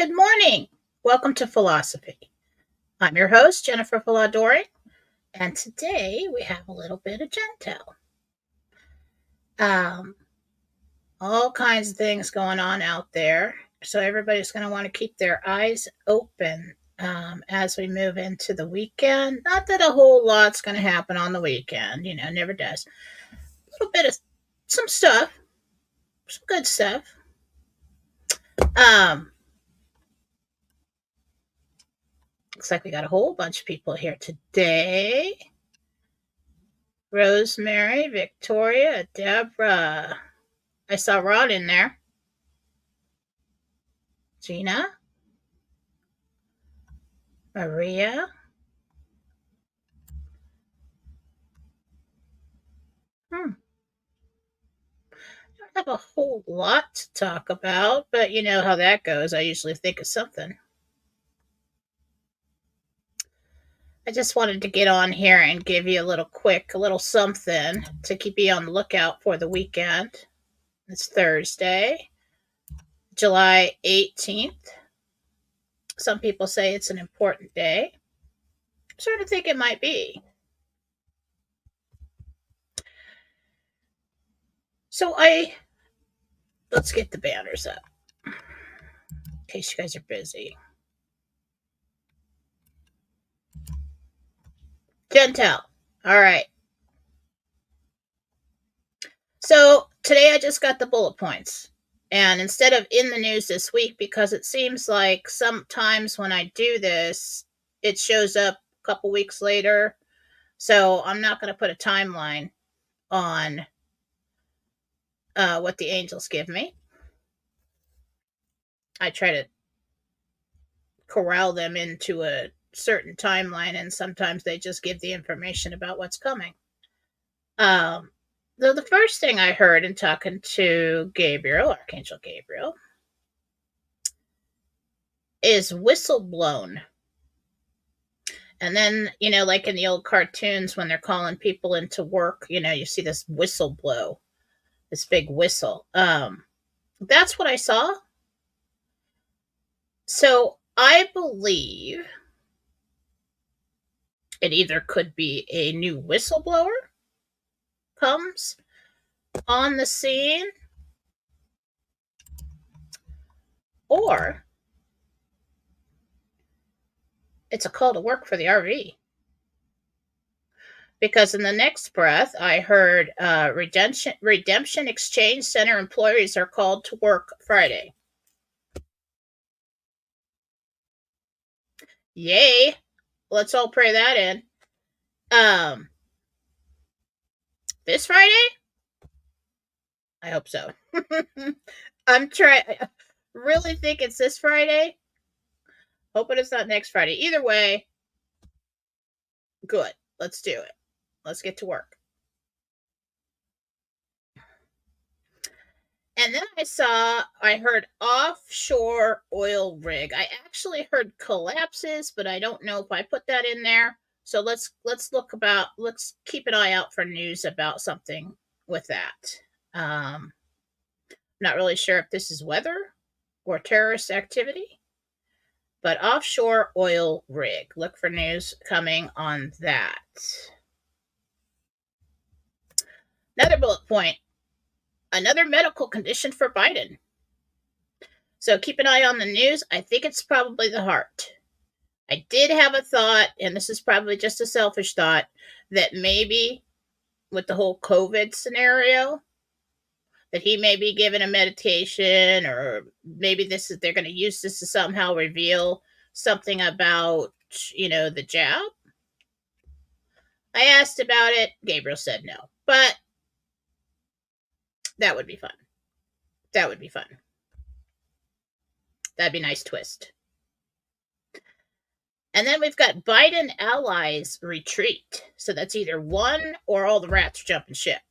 Good morning. Welcome to Fallawsophy. I'm your host, Jennifer Fallaw-Doering, and today we have a little bit of Jentel. Um, all kinds of things going on out there, so everybody's going to want to keep their eyes open as we move into the weekend. Not that a whole lot's going to happen on the weekend, never does. A little bit of some stuff, some good stuff. Um, Looks like we got a whole bunch of people here today. Rosemary, Victoria, Deborah. I saw Rod in there. Gina, Maria. I don't have a whole lot to talk about, but you know how that goes. I usually think of something. I just wanted to get on here and give you a little something to keep you on the lookout for the weekend. It's Thursday, July 18th. Some people say it's an important day. I sort of think it might be. So let's get the banners up in case you guys are busy. Jentel. All right. So today I just got the bullet points. And instead of in the news this week, because it seems like sometimes when I do this, it shows up a couple weeks later. So I'm not going to put a timeline on what the angels give me. I try to corral them into a certain timeline, and sometimes they just give the information about what's coming. The first thing I heard in talking to Gabriel, Archangel Gabriel, is whistle blown. And then, like in the old cartoons when they're calling people into work, you see this whistle blow, this big whistle. That's what I saw. So I believe it either could be a new whistleblower comes on the scene, or it's a call to work for the RV. Because in the next breath, I heard Redemption Exchange Center employees are called to work Friday. Yay! Let's all pray that in. This Friday? I hope so. I really think it's this Friday. Hoping it's not next Friday. Either way, good. Let's do it. Let's get to work. And then I heard offshore oil rig. I actually heard collapses, but I don't know if I put that in there. So let's keep an eye out for news about something with that. Not really sure if this is weather or terrorist activity, but offshore oil rig. Look for news coming on that. Another bullet point. Another medical condition for Biden. So keep an eye on the news. I think it's probably the heart. I did have a thought, and this is probably just a selfish thought, that maybe with the whole COVID scenario, that he may be given a medication, or maybe they're going to use this to somehow reveal something about, the jab. I asked about it. Gabriel said no, but that would be fun. That'd be a nice twist. And then we've got Biden allies retreat. So that's either one or all the rats are jumping ship.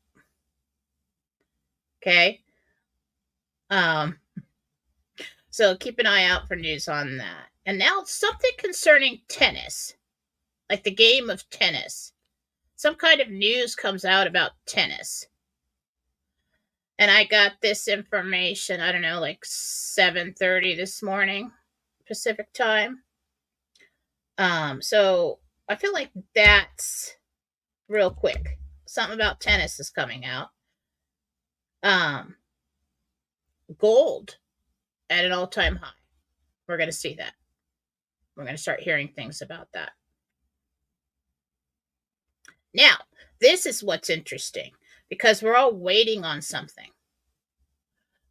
Okay. So keep an eye out for news on that. And now something concerning tennis, like the game of tennis. Some kind of news comes out about tennis. And I got this information, I don't know, like 7:30 this morning. Pacific time. So I feel like that's real quick. Something about tennis is coming out. Gold at an all-time high. We're going to see that. We're going to start hearing things about that. Now, this is what's interesting because we're all waiting on something.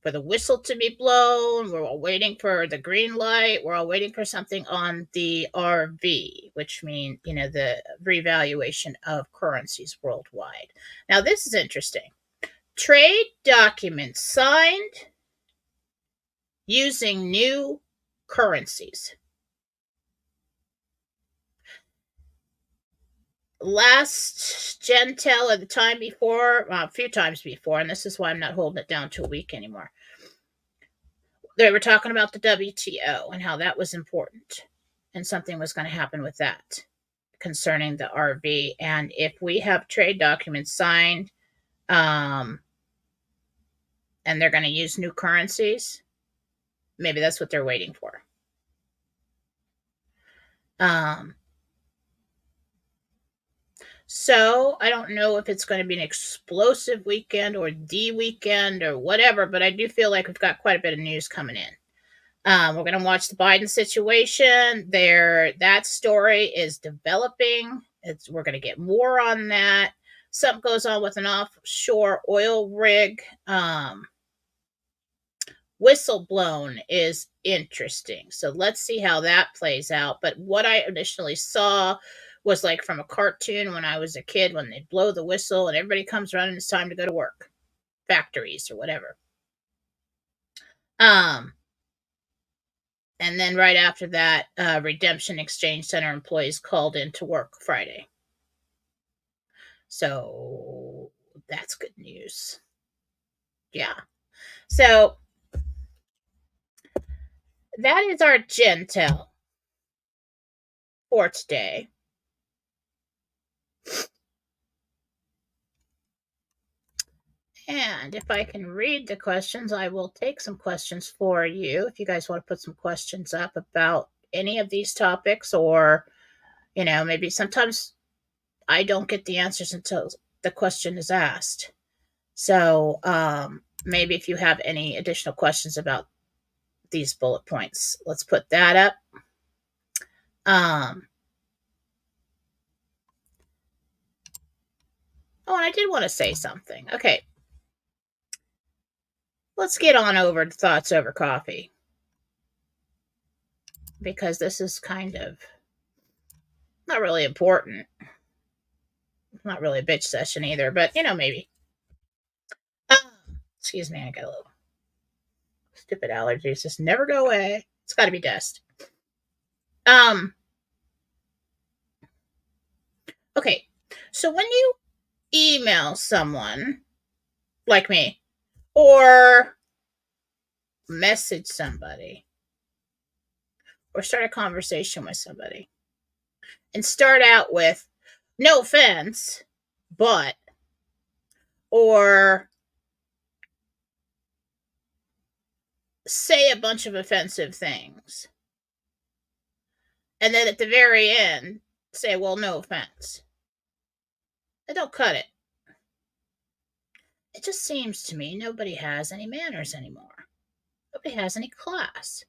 For the whistle to be blown, we're all waiting for the green light, we're all waiting for something on the RV, which means, the revaluation of currencies worldwide. Now, this is interesting. Trade documents signed using new currencies. Last Jentel, at the time before, a few times before, and this is why I'm not holding it down to a week anymore, they were talking about the WTO and how that was important and something was going to happen with that concerning the RV. And if we have trade documents signed, and they're going to use new currencies, maybe that's what they're waiting for. So I don't know if it's going to be an explosive weekend or the weekend or whatever, but I do feel like we've got quite a bit of news coming in. We're going to watch the Biden situation. That story is developing. We're going to get more on that. Something goes on with an offshore oil rig. Whistle blown is interesting. So let's see how that plays out. But what I initially saw was like from a cartoon when I was a kid, when they blow the whistle and everybody comes running, it's time to go to work, factories or whatever. And then right after that, Redemption Exchange Center employees called in to work Friday. So that's good news. Yeah. So that is our Jentel for today. And if I can read the questions, I will take some questions for you. If you guys want to put some questions up about any of these topics, or, maybe sometimes I don't get the answers until the question is asked. So maybe if you have any additional questions about these bullet points, let's put that up. Oh, and I did want to say something. Okay. Let's get on over to Thoughts Over Coffee, because this is kind of not really important. Not really a bitch session either, but, maybe. Excuse me, I got a little stupid allergies. Just never go away. It's got to be dust. Okay, so when you email someone like me, or message somebody, or start a conversation with somebody, and start out with, no offense, but, or say a bunch of offensive things, and then at the very end say, well, no offense, it don't cut it. It just seems to me nobody has any manners anymore. Nobody has any class.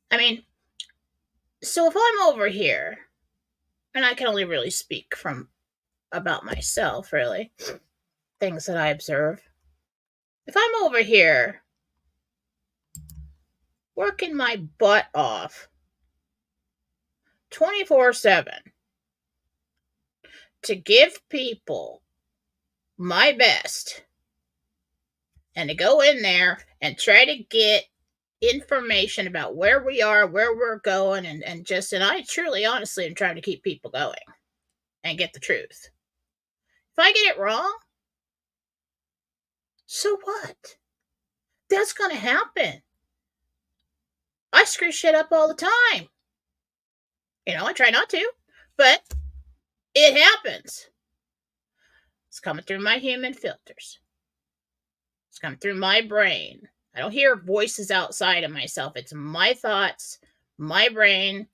I mean, so if I'm over here, and I can only really speak about myself, really, things that I observe. If I'm over here working my butt off 24/7 to give people my best and to go in there and try to get information about where we are, where we're going, and I truly, honestly am trying to keep people going and get the truth. If I get it wrong, so what? That's going to happen. I screw shit up all the time. I try not to, but it happens. It's coming through my human filters. It's coming through my brain. I don't hear voices outside of myself. It's my thoughts, my brain,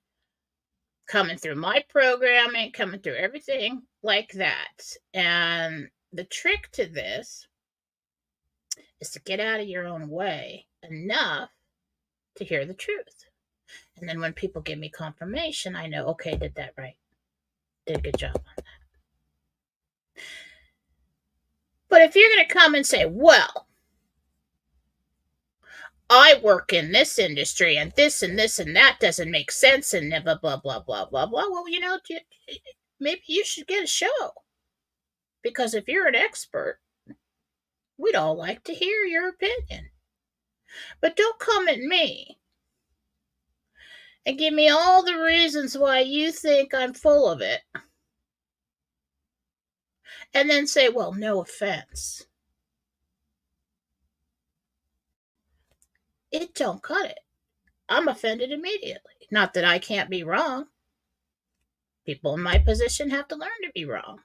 coming through my programming, coming through everything like that. And the trick to this is to get out of your own way enough to hear the truth. And then when people give me confirmation, I know, okay, did that right. Did a good job on that. But if you're going to come and say, well, I work in this industry and this and this and that doesn't make sense and blah, blah, blah, blah, blah, blah. Well, maybe you should get a show. Because if you're an expert, we'd all like to hear your opinion. But don't come at me and give me all the reasons why you think I'm full of it. And then say, well, no offense. It don't cut it. I'm offended immediately. Not that I can't be wrong. People in my position have to learn to be wrong.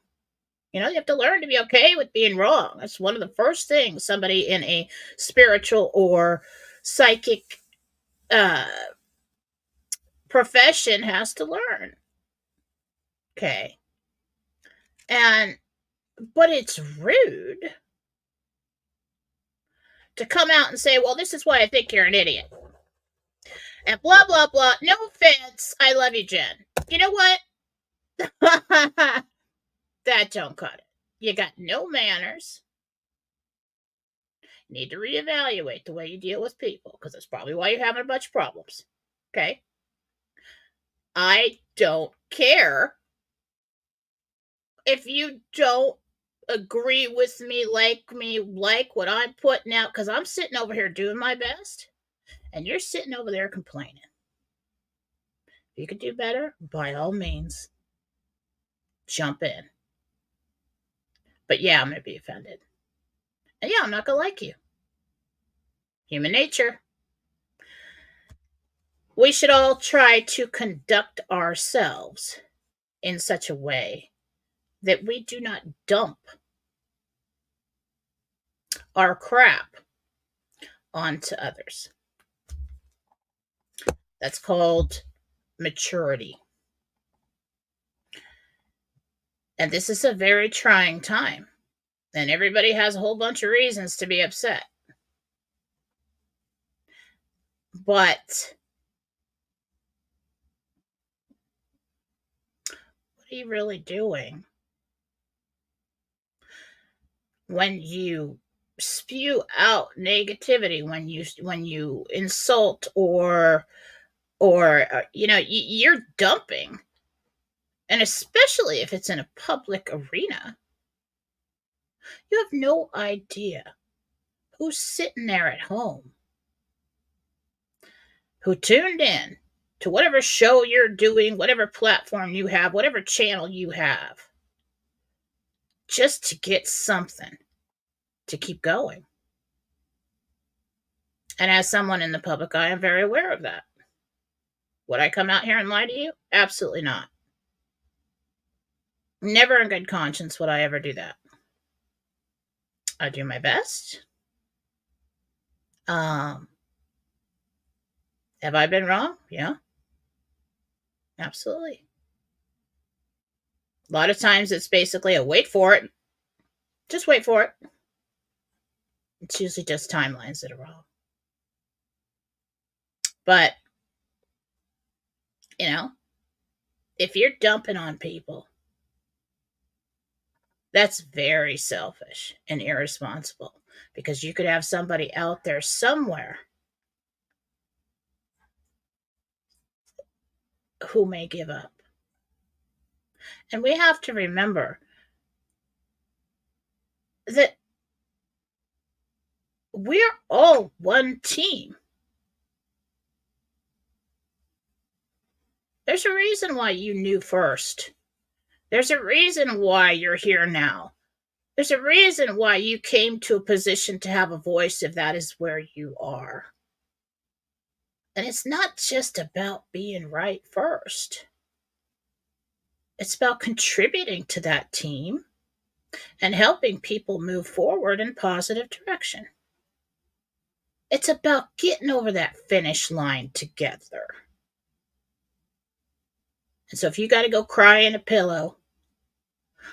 You have to learn to be okay with being wrong. That's one of the first things somebody in a spiritual or psychic profession has to learn. Okay. But it's rude to come out and say, well, this is why I think you're an idiot. And blah, blah, blah. No offense. I love you, Jen. You know what? That don't cut it. You got no manners. You need to reevaluate the way you deal with people, because that's probably why you're having a bunch of problems. Okay? I don't care if you don't agree with me, like what I'm putting out, because I'm sitting over here doing my best, and you're sitting over there complaining. If you could do better, by all means, jump in. But yeah, I'm going to be offended. And yeah, I'm not going to like you. Human nature. We should all try to conduct ourselves in such a way that we do not dump our crap onto others. That's called maturity. And this is a very trying time. And everybody has a whole bunch of reasons to be upset. But what are you really doing when you spew out negativity, when you insult or you're dumping? And especially if it's in a public arena, you have no idea who's sitting there at home, who tuned in to whatever show you're doing, whatever platform you have, whatever channel you have, just to get something to keep going. And as someone in the public eye, I'm very aware of that. Would I come out here and lie to you? Absolutely not. Never in good conscience would I ever do that. I do my best. Have I been wrong? Yeah. Absolutely. A lot of times it's basically a wait for it. Just wait for it. It's usually just timelines that are wrong. But, if you're dumping on people, that's very selfish and irresponsible, because you could have somebody out there somewhere who may give up. And we have to remember that we're all one team. There's a reason why you knew first. There's a reason why you're here now. There's a reason why you came to a position to have a voice, if that is where you are. And it's not just about being right first. It's about contributing to that team and helping people move forward in positive direction. It's about getting over that finish line together. And so if you got to go cry in a pillow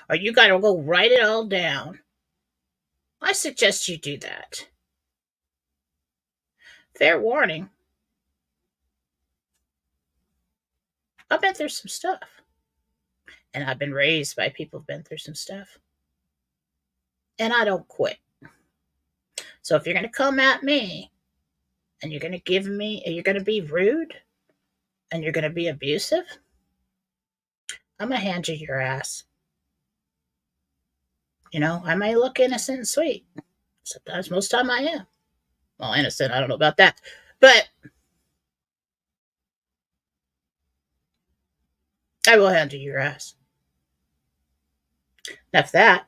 or you got to go write it all down, I suggest you do that. Fair warning, I've been through some stuff. And I've been raised by people who've been through some stuff. And I don't quit. So if you're going to come at me and you're going to be rude and you're going to be abusive, I'm going to hand you your ass. I may look innocent and sweet. Sometimes, most of the time I am. Well, innocent, I don't know about that. But I will hand you your ass. Enough that.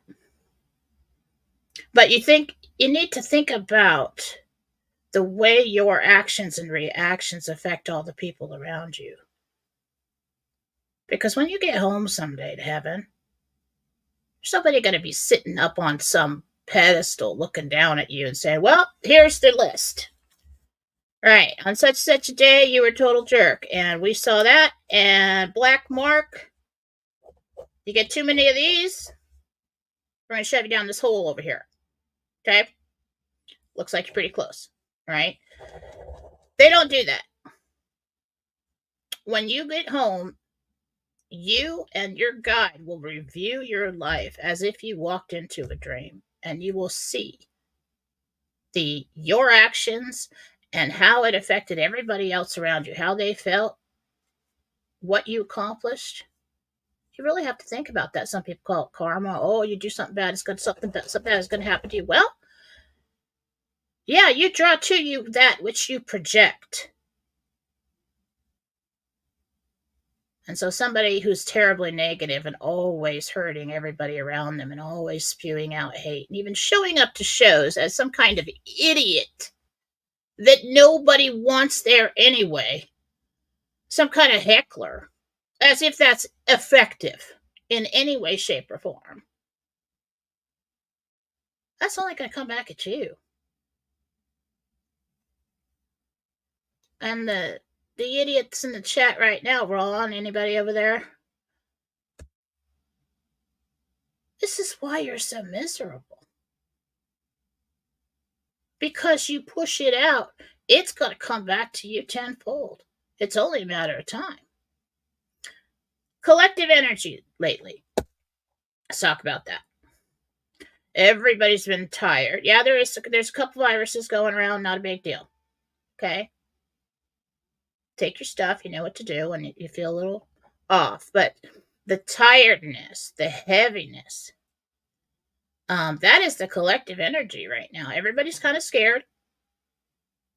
But you need to think about the way your actions and reactions affect all the people around you. Because when you get home someday to heaven, there's somebody going to be sitting up on some pedestal looking down at you and saying, well, here's the list. Right, on such a day, you were a total jerk. And we saw that. And black mark, you get too many of these, we're going to shove you down this hole over here. Okay? Looks like you're pretty close. Right? They don't do that. When you get home, you and your guide will review your life as if you walked into a dream, and you will see your actions and how it affected everybody else around you, how they felt, what you accomplished. You really have to think about that. Some people call it karma. Oh, you do something bad, something bad is going to happen to you. Well, yeah, you draw to you that which you project. And so somebody who's terribly negative and always hurting everybody around them and always spewing out hate and even showing up to shows as some kind of idiot that nobody wants there anyway, some kind of heckler, as if that's effective in any way, shape, or form, that's only going to come back at you. And the idiots in the chat right now, Ron, anybody over there? This is why you're so miserable. Because you push it out, it's going to come back to you tenfold. It's only a matter of time. Collective energy lately. Let's talk about that. Everybody's been tired. Yeah, there's a couple viruses going around, not a big deal. Okay? Take your stuff, you know what to do when you feel a little off. But the tiredness, the heaviness, that is the collective energy right now. Everybody's kind of scared.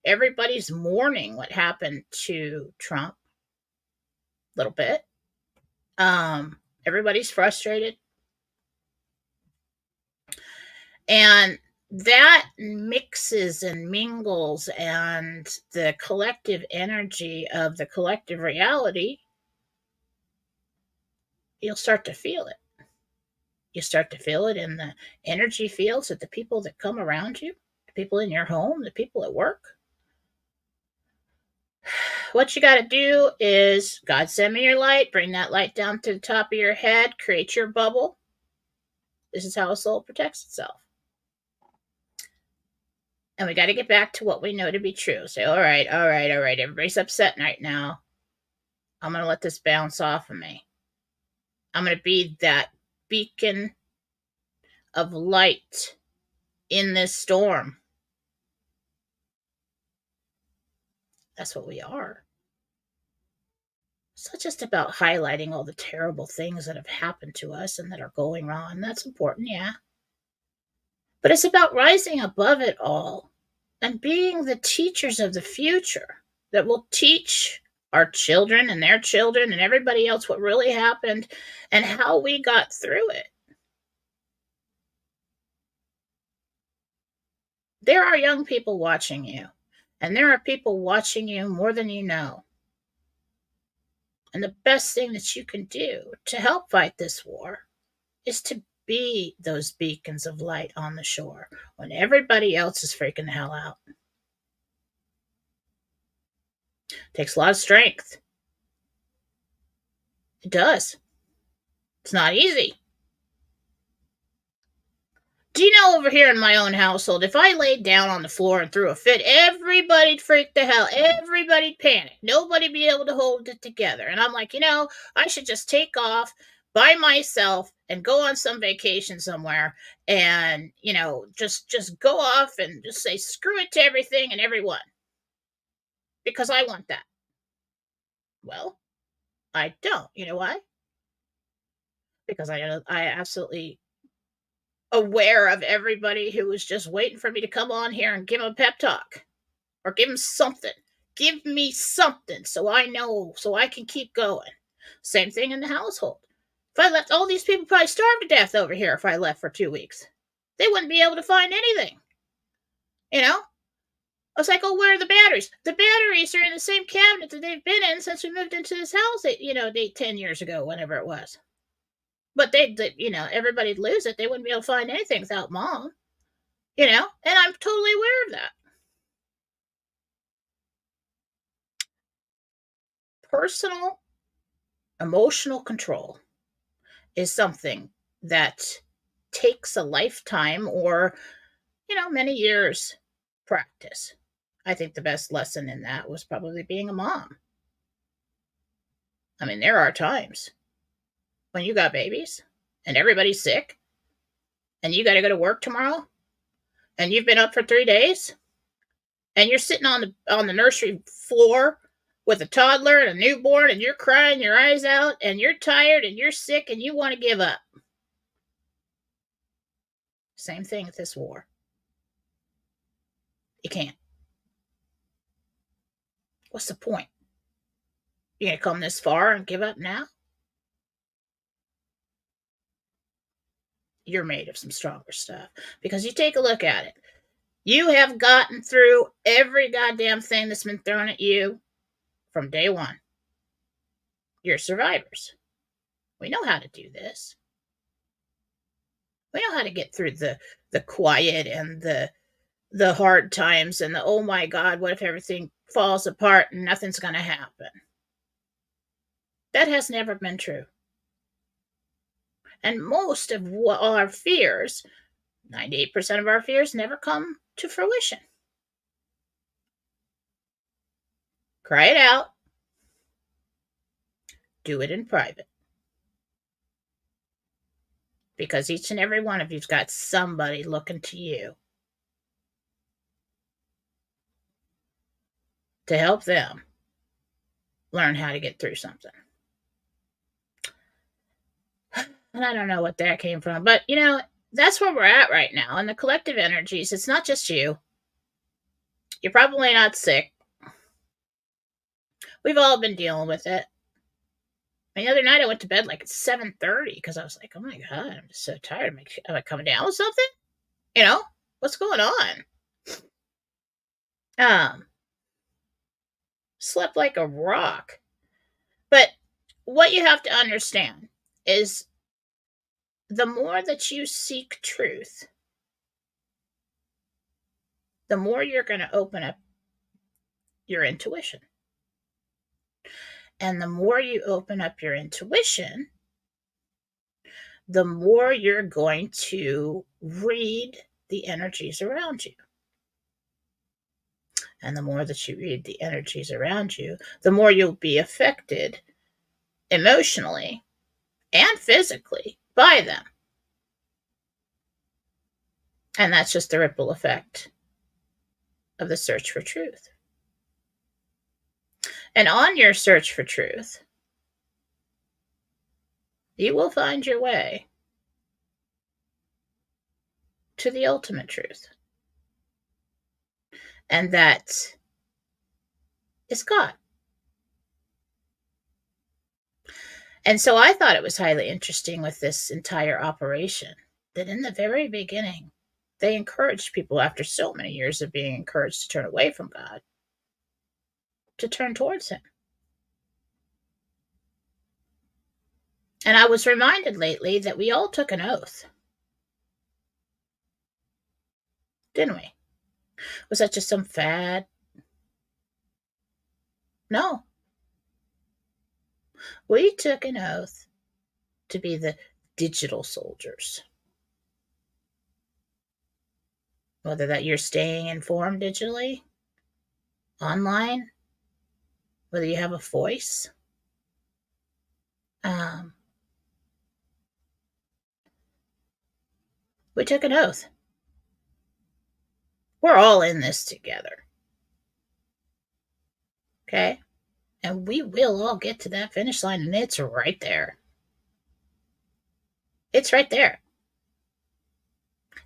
Everybody's mourning what happened to Trump a little bit. Everybody's frustrated. And that mixes and mingles, and the collective energy of the collective reality, you'll start to feel it. You start to feel it in the energy fields of the people that come around you, the people in your home, the people at work. What you got to do is, God, send me your light, bring that light down to the top of your head, create your bubble. This is how a soul protects itself. And we got to get back to what we know to be true. Say, all right, everybody's upset right now. I'm going to let this bounce off of me. I'm going to be that beacon of light in this storm. That's what we are. It's not just about highlighting all the terrible things that have happened to us and that are going wrong. That's important, yeah. But it's about rising above it all and being the teachers of the future that will teach our children and their children and everybody else what really happened and how we got through it. There are young people watching you, and there are people watching you more than you know. And the best thing that you can do to help fight this war is to be those beacons of light on the shore when everybody else is freaking the hell out. Takes a lot of strength. It does. It's not easy. Do you know, over here in my own household, if I laid down on the floor and threw a fit, everybody'd freak the hell. Everybody'd panic. Nobody'd be able to hold it together. And I'm like, I should just take off by myself and go on some vacation somewhere and, just go off and just say screw it to everything and everyone. Because I want that. Well, I don't. You know why? Because I absolutely aware of everybody who was just waiting for me to come on here and give them a pep talk or give them something. Give me something so I know, so I can keep going. Same thing in the household. If I left, all these people probably starve to death over here if I left for 2 weeks. They wouldn't be able to find anything. I was like, oh, where are the batteries? The batteries are in the same cabinet that they've been in since we moved into this house, 10 years ago, whenever it was. But everybody'd lose it. They wouldn't be able to find anything without Mom. And I'm totally aware of that. Personal emotional control is something that takes a lifetime or, many years practice. I think the best lesson in that was probably being a mom. I mean, there are times when you got babies and everybody's sick and you got to go to work tomorrow and you've been up for 3 days and you're sitting on the nursery floor with a toddler and a newborn and you're crying your eyes out and you're tired and you're sick and you want to give up. Same thing with this war. You can't. What's the point? You're going to come this far and give up now? You're made of some stronger stuff. Because you take a look at it. You have gotten through every goddamn thing that's been thrown at you from day one. You're survivors. We know how to do this. We know how to get through the quiet and the hard times and the, oh my God, what if everything falls apart and nothing's going to happen? That has never been true. And most of our fears, 98% of our fears, never come to fruition. Cry it out. Do it in private. Because each and every one of you's got somebody looking to you to help them learn how to get through something. And I don't know what that came from, but that's where we're at right now. And the collective energies, it's not just you. You're probably not sick. We've all been dealing with it. The other night I went to bed like at 7:30 because I was like, oh my God, I'm just so tired. Am I coming down with something? What's going on? Slept like a rock. But what you have to understand is the more that you seek truth, the more you're going to open up your intuition. And the more you open up your intuition, the more you're going to read the energies around you. And the more that you read the energies around you, the more you'll be affected emotionally and physically by them. And that's just the ripple effect of the search for truth. And on your search for truth, you will find your way to the ultimate truth. And that is God. And so I thought it was highly interesting with this entire operation that in the very beginning, they encouraged people, after so many years of being encouraged to turn away from God, to turn towards Him. And I was reminded lately that we all took an oath. Didn't we? Was that just some fad? No. We took an oath to be the digital soldiers. Whether that you're staying informed digitally, online, whether you have a voice. Um, we took an oath. We're all in this together. Okay? And we will all get to that finish line, and it's right there. It's right there.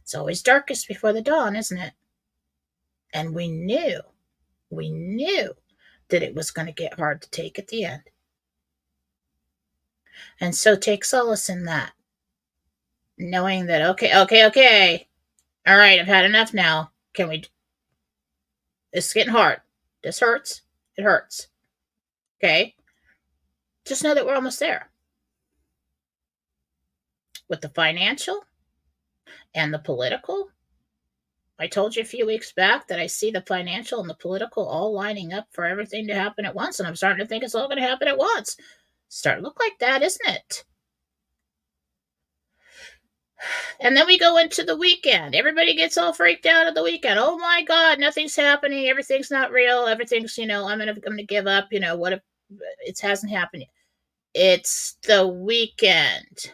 It's always darkest before the dawn, isn't it? And we knew that it was going to get hard to take at the end. And so take solace in that, knowing that, okay, all right, I've had enough now. It's getting hard. This hurts. It hurts. Okay? Just know that we're almost there. With the financial and the political, I told you a few weeks back that I see the financial and the political all lining up for everything to happen at once, and I'm starting to think it's all going to happen at once. Starting to look like that, isn't it? And then we go into the weekend. Everybody gets all freaked out at the weekend. Oh my God, nothing's happening. Everything's not real. Everything's, I'm gonna give up. What if it hasn't happened yet? It's the weekend.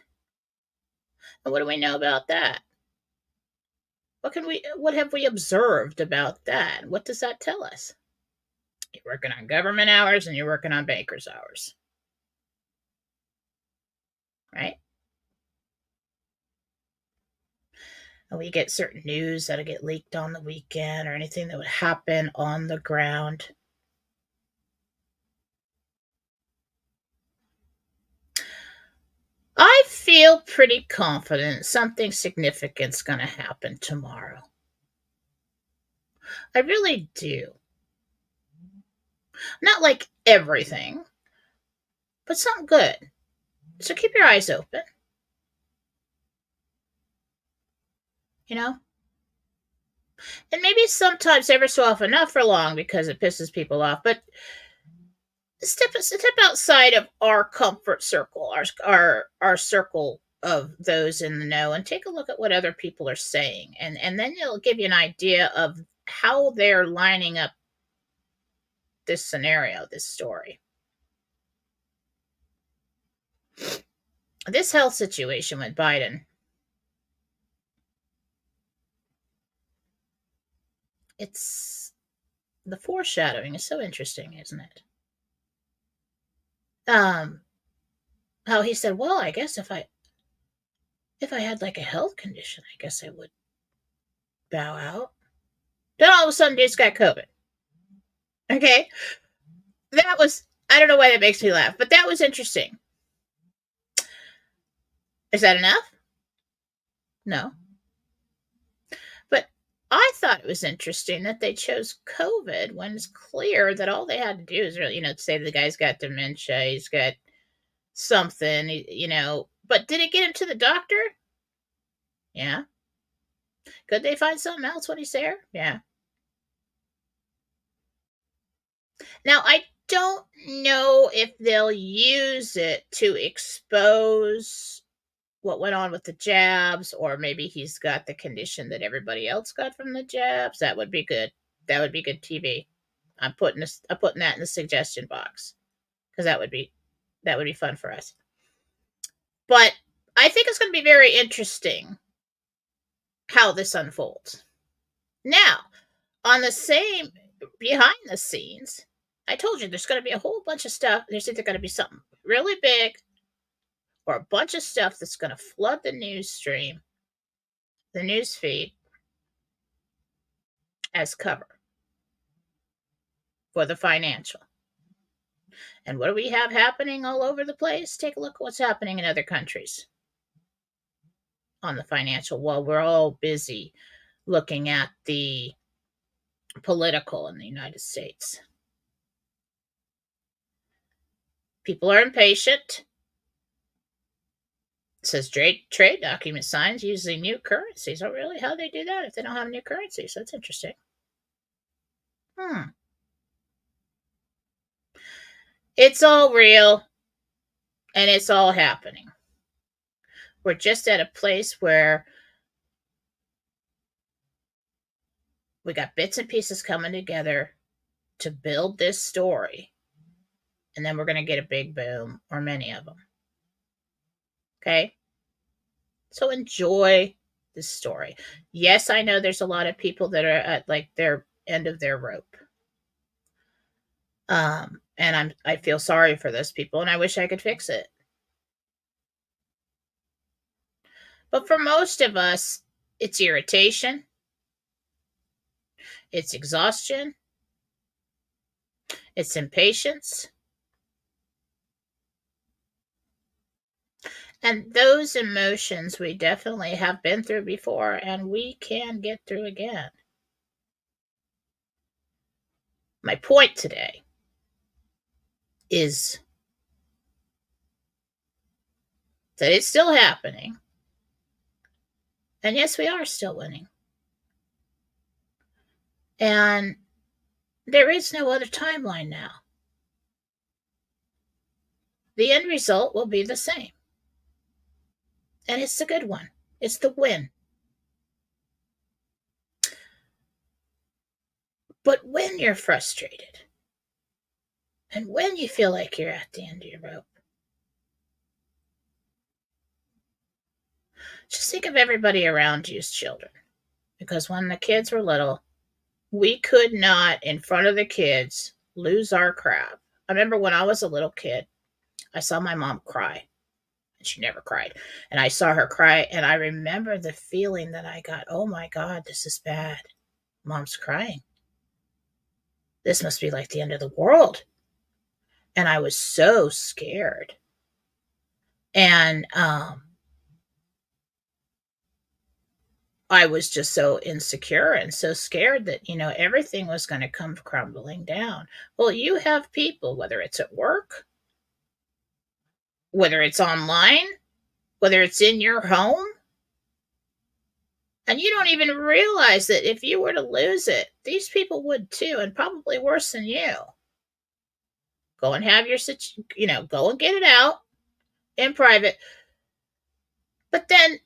And what do we know about that? What have we observed about that? What does that tell us? You're working on government hours and you're working on bankers' hours. Right? And we get certain news that'll get leaked on the weekend or anything that would happen on the ground. I feel pretty confident something significant's going to happen tomorrow. I really do. Not like everything, but something good. So keep your eyes open. And maybe sometimes ever so often, not for long because it pisses people off, but step outside of our comfort circle, our circle of those in the know, and take a look at what other people are saying, and then it'll give you an idea of how they're lining up this scenario, this story. This health situation with Biden, it's the foreshadowing is so interesting, isn't it? How he said, well, I guess if I had like a health condition, I guess I would bow out. Then all of a sudden, dude's got COVID. Okay, I don't know why that makes me laugh, but that was interesting. Is that enough? No. But I thought it was interesting that they chose COVID when it's clear that all they had to do is really, say the guy's got dementia, he's got something, But did it get him to the doctor? Yeah. Could they find something else when he's there? Yeah. Now, I don't know if they'll use it to expose what went on with the jabs, or maybe he's got the condition that everybody else got from the jabs. That would be good. That would be good TV. I'm putting that in the suggestion box because that would be fun for us. But I think it's going to be very interesting how this unfolds. Now, on the same behind the scenes, I told you there's going to be a whole bunch of stuff. There's either going to be something really big or a bunch of stuff that's going to flood the news stream, the news feed, as cover for the financial. And what do we have happening all over the place? Take a look at what's happening in other countries on the financial while we're all busy looking at the political in the United States. People are impatient. It says trade document signs using new currencies. Oh, really? How do they do that if they don't have new currencies? That's interesting. It's all real and it's all happening. We're just at a place where we got bits and pieces coming together to build this story. And then we're going to get a big boom, or many of them. Okay? So enjoy this story. Yes, I know there's a lot of people that are at like their end of their rope. And I feel sorry for those people and I wish I could fix it. But for most of us, it's irritation, it's exhaustion, it's impatience. And those emotions we definitely have been through before and we can get through again. My point today is that it's still happening. And yes, we are still winning. And there is no other timeline now. The end result will be the same. And it's the good one. It's the win. But when you're frustrated and when you feel like you're at the end of your rope, just think of everybody around you as children. Because when the kids were little, we could not, in front of the kids, lose our crap. I remember when I was a little kid, I saw my mom cry. And she never cried. And I saw her cry, and I remember the feeling that I got, oh my God, this is bad. Mom's crying. This must be like the end of the world. And I was so scared. And I was just so insecure and so scared that, everything was going to come crumbling down. Well, you have people, whether it's at work, whether it's online, whether it's in your home, and you don't even realize that if you were to lose it, these people would too, and probably worse than you. Go and have your, go and get it out in private. But then,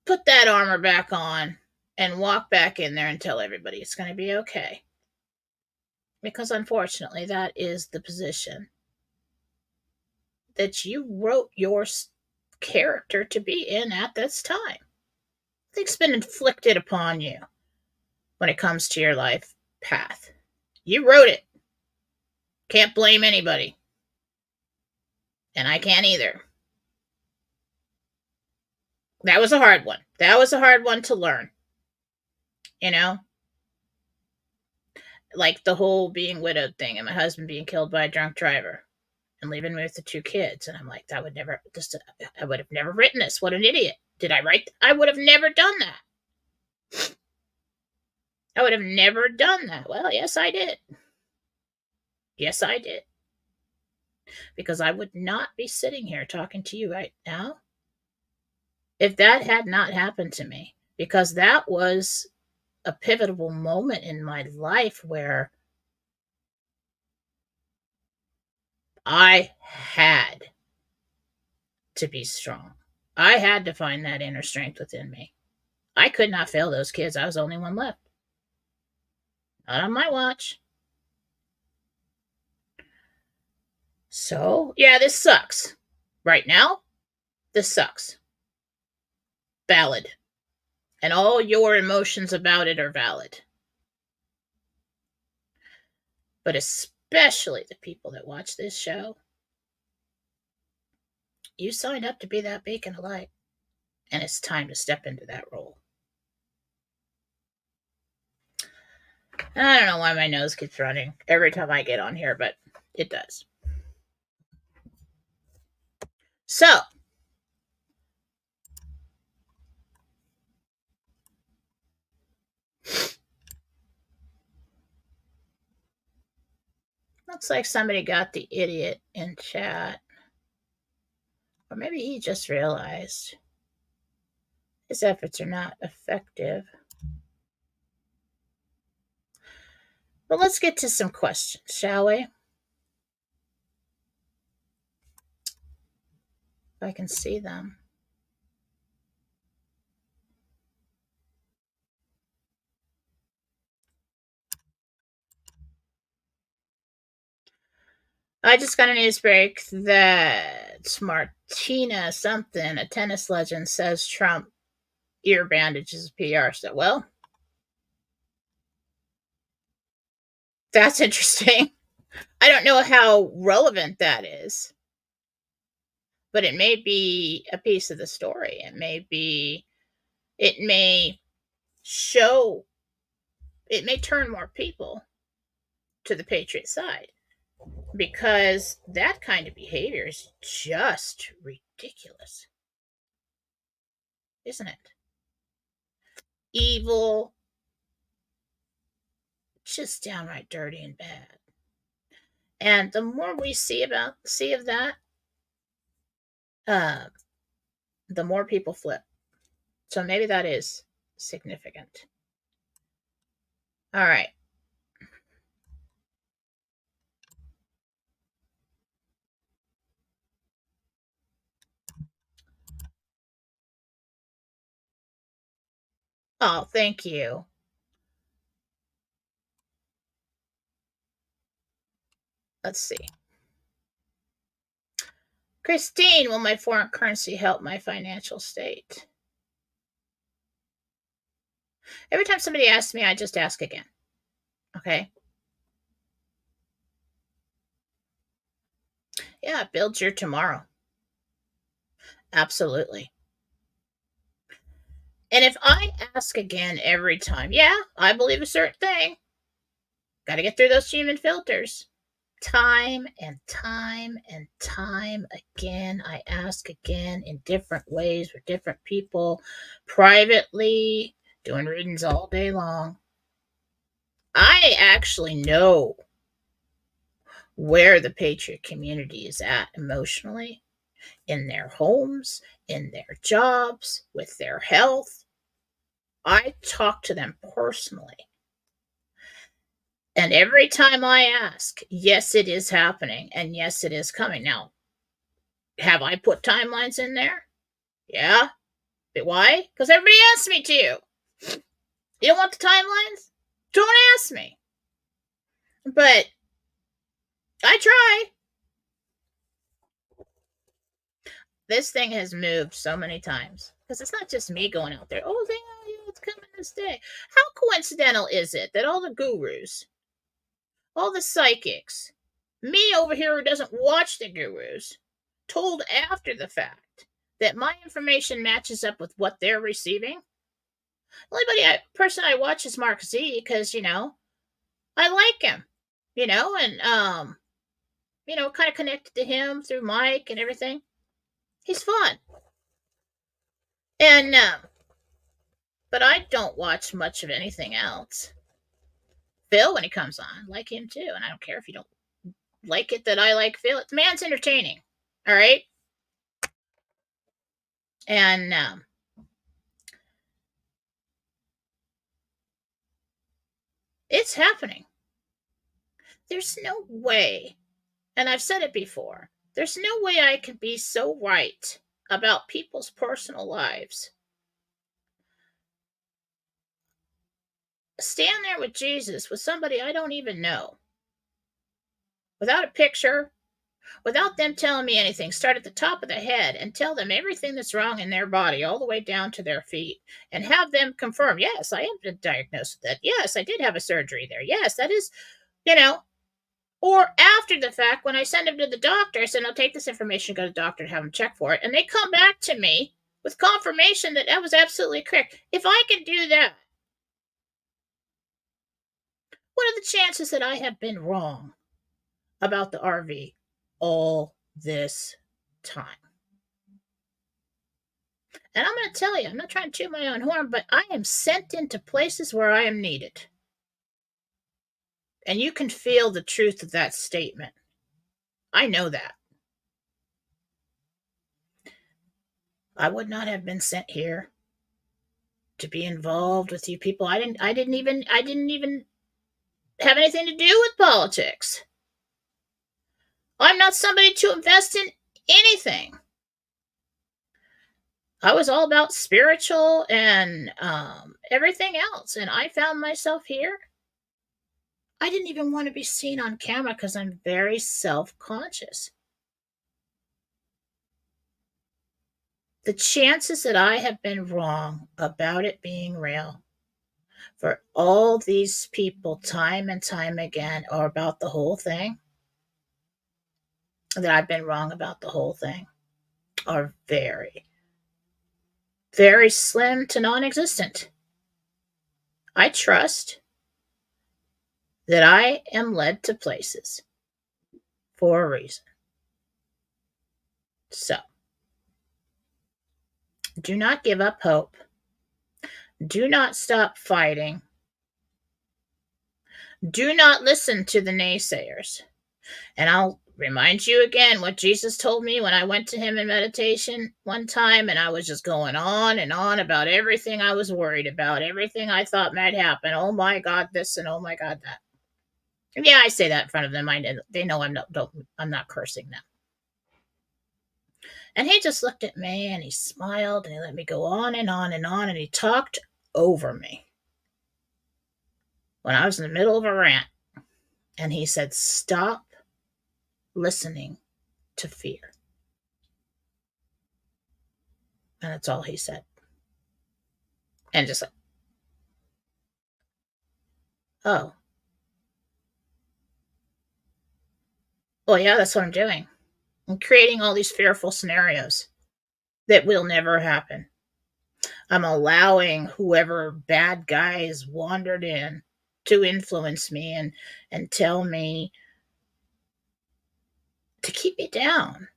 put that armor back on and walk back in there and tell everybody it's going to be okay. Because unfortunately, that is the position that you wrote your character to be in at this time. Things been inflicted upon you when it comes to your life path. You wrote it. Can't blame anybody. And I can't either. That was a hard one. That was a hard one to learn. Like the whole being widowed thing and my husband being killed by a drunk driver and leaving me with the 2 kids. And I'm like, I would have never written this. What an idiot. Did I write? I would have never done that. I would have never done that. Well, yes, I did. Yes, I did. Because I would not be sitting here talking to you right now if that had not happened to me. Because that was a pivotal moment in my life where I had to be strong. I had to find that inner strength within me. I could not fail those kids. I was the only one left. Not on my watch. So, yeah, this sucks. Right now, this sucks. Valid. And all your emotions about it are valid. But especially the people that watch this show, you signed up to be that beacon of light. And it's time to step into that role. And I don't know why my nose keeps running every time I get on here, but it does. So, looks like somebody got the idiot in chat. Or maybe he just realized his efforts are not effective. Well, let's get to some questions, shall we? If I can see them. I just got a news break that Martina something, a tennis legend, says Trump ear bandages PR. So, well, that's interesting. I don't know how relevant that is, but it may be a piece of the story. It may show, it may turn more people to the Patriot side because that kind of behavior is just ridiculous, isn't it? Evil, just downright dirty and bad. And the more we see of that, uh, the more people flip. So maybe that is significant. All right. Oh, thank you. Let's see. Christine, will my foreign currency help my financial state? Every time somebody asks me, I just ask again. Okay. Yeah, it builds your tomorrow. Absolutely. And if I ask again every time, yeah, I believe a certain thing, got to get through those human filters. Time and time and time again, I ask again in different ways with different people, privately, doing readings all day long. I actually know where the Patriot community is at emotionally, in their homes, in their jobs, with their health. I talk to them personally. And every time I ask, yes, it is happening. And yes, it is coming. Now, have I put timelines in there? Yeah. But why? Because everybody asks me to. You don't want the timelines? Don't ask me. But I try. This thing has moved so many times because it's not just me going out there. Oh, it's coming this day. How coincidental is it that all the gurus, all the psychics, me over here who doesn't watch the gurus, told after the fact that my information matches up with what they're receiving? The only person I watch is Mark Z because I like him, and kind of connected to him through Mike and everything. He's fun. And but I don't watch much of anything else. Phil, when he comes on, like him too, and I don't care if you don't like it that I like Phil. The man's entertaining, all right. And it's happening. There's no way, and I've said it before. There's no way I can be so right about people's personal lives. Stand there with Jesus, with somebody I don't even know, without a picture, without them telling me anything. Start at the top of the head and tell them everything that's wrong in their body, all the way down to their feet, and have them confirm, yes, I am diagnosed with that. Yes, I did have a surgery there. Yes, that is, Or after the fact, when I send them to the doctor, I said, I'll take this information, go to the doctor, and have them check for it. And they come back to me with confirmation that was absolutely correct. If I can do that, what are the chances that I have been wrong about the RV all this time? And I'm going to tell you, I'm not trying to toot my own horn, but I am sent into places where I am needed. And you can feel the truth of that statement. I know that. I would not have been sent here to be involved with you people. I didn't even have anything to do with politics. I'm not somebody to invest in anything. I was all about spiritual and everything else. And I found myself here. I didn't even want to be seen on camera because I'm very self conscious. The chances that I have been wrong about it being real for all these people, time and time again, or about the whole thing, that I've been wrong about the whole thing, are very, very slim to non existent. I trust that I am led to places for a reason. So, do not give up hope. Do not stop fighting. Do not listen to the naysayers. And I'll remind you again what Jesus told me when I went to him in meditation one time, and I was just going on and on about everything I was worried about, everything I thought might happen. Oh my God, this, and oh my God, that. And yeah, I say that in front of them. They know I'm not cursing them. And he just looked at me and he smiled and he let me go on and on and on, and he talked over me when I was in the middle of a rant. And he said, stop listening to fear. And that's all he said. And just like, oh. Well, yeah, that's what I'm doing. I'm creating all these fearful scenarios that will never happen. I'm allowing whoever bad guys wandered in to influence me and tell me to keep me down.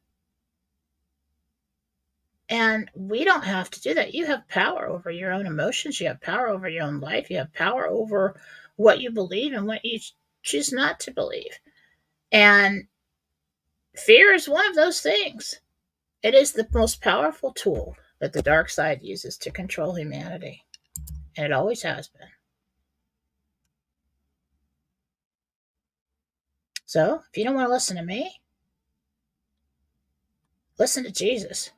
And we don't have to do that. You have power over your own emotions. You have power over your own life. You have power over what you believe and what you choose not to believe. And fear is one of those things. It is the most powerful tool that the dark side uses to control humanity. And it always has been. So, if you don't want to listen to me, listen to Jesus.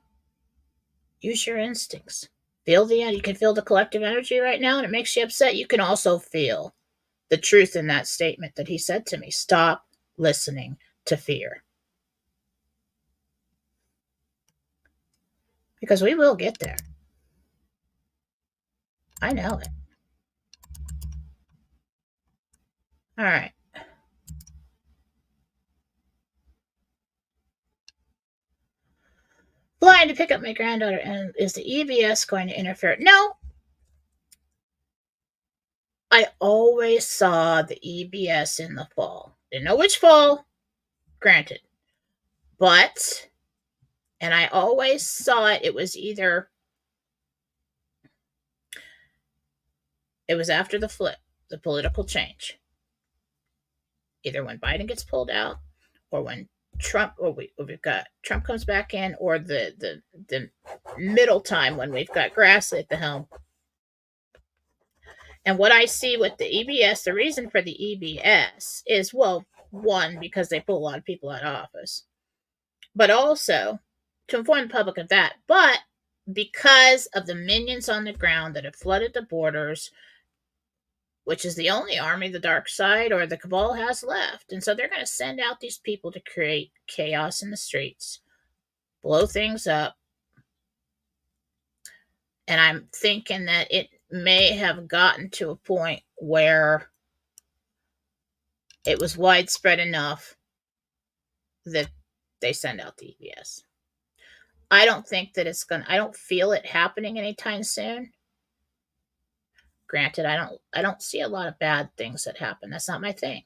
Use your instincts. You can feel the collective energy right now and it makes you upset. You can also feel the truth in that statement that he said to me. Stop listening to fear. Because we will get there. I know it. All right. Flying to pick up my granddaughter, and is the EBS going to interfere? No. I always saw the EBS in the fall. Didn't know which fall, granted. But, and I always saw it was after the flip, the political change. Either when Biden gets pulled out, or when Trump, we've got Trump comes back in, or the middle time when we've got Grassley at the helm. And what I see with the EBS, the reason for the EBS is, well, one, because they pull a lot of people out of office, but also to inform the public of that, but because of the minions on the ground that have flooded the borders, which is the only army the dark side or the cabal has left. And so they're going to send out these people to create chaos in the streets, blow things up. And I'm thinking that it may have gotten to a point where it was widespread enough that they send out the EBS. I don't think that I don't feel it happening anytime soon. Granted, I don't see a lot of bad things that happen. That's not my thing.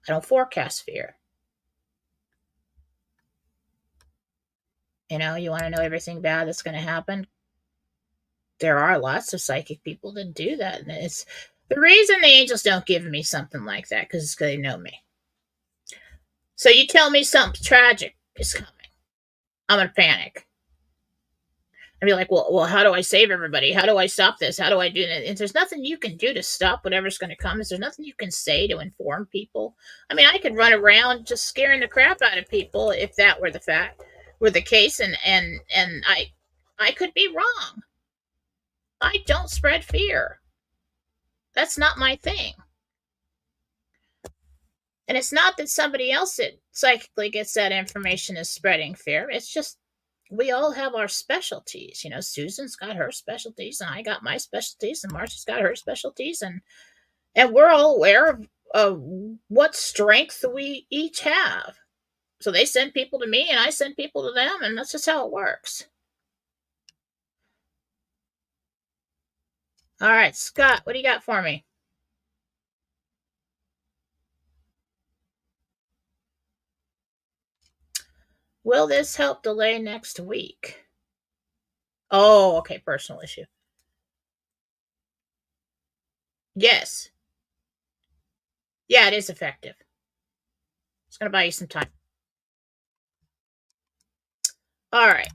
I don't forecast fear. You want to know everything bad that's going to happen? There are lots of psychic people that do that. And it's the reason the angels don't give me something like that, because they know me. So you tell me something tragic is coming, I'm going to panic. And be like, well, how do I save everybody? How do I stop this? How do I do that? And there's nothing you can do to stop whatever's going to come. There's nothing you can say to inform people. I mean, I could run around just scaring the crap out of people if that were the case, and I could be wrong. I don't spread fear. That's not my thing. And it's not that somebody else that psychically gets that information is spreading fear. It's just we all have our specialties. Susan's got her specialties, and I got my specialties, and Marcy's got her specialties, and we're all aware of what strength we each have. So they send people to me, and I send people to them, and that's just how it works. All right, Scott, what do you got for me? Will this help delay next week? Oh, okay, personal issue. Yes. Yeah, it is effective. It's going to buy you some time. All right.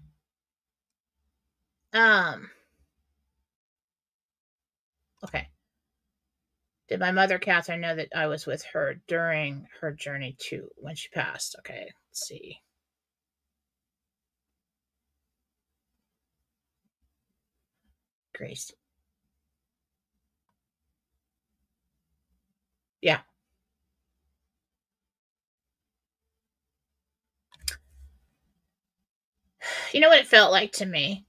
Okay. Did my mother, Catherine, know that I was with her during her journey to when she passed? Okay, let's see. Grace. Yeah. You know what it felt like to me?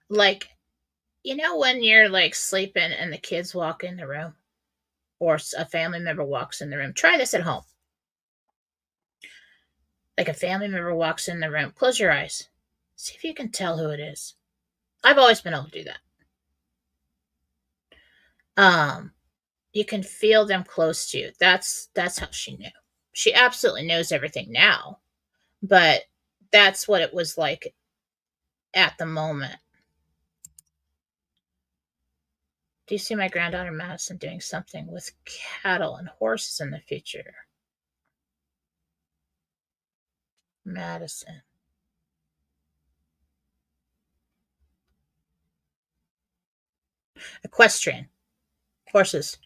Like, when you're like sleeping and the kids walk in the room or a family member walks in the room. Try this at home. Like a family member walks in the room. Close your eyes. See if you can tell who it is. I've always been able to do that. You can feel them close to you. That's how she knew. She absolutely knows everything now, but that's what it was like at the moment. Do you see my granddaughter Madison doing something with cattle and horses in the future? Madison. Equestrian. Horses.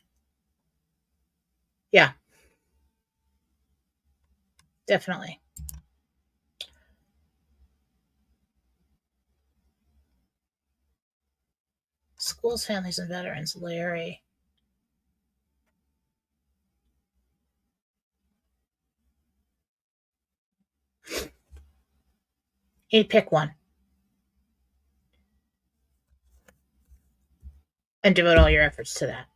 Yeah. Definitely. Schools, families, and veterans. Larry. You pick one. And devote all your efforts to that.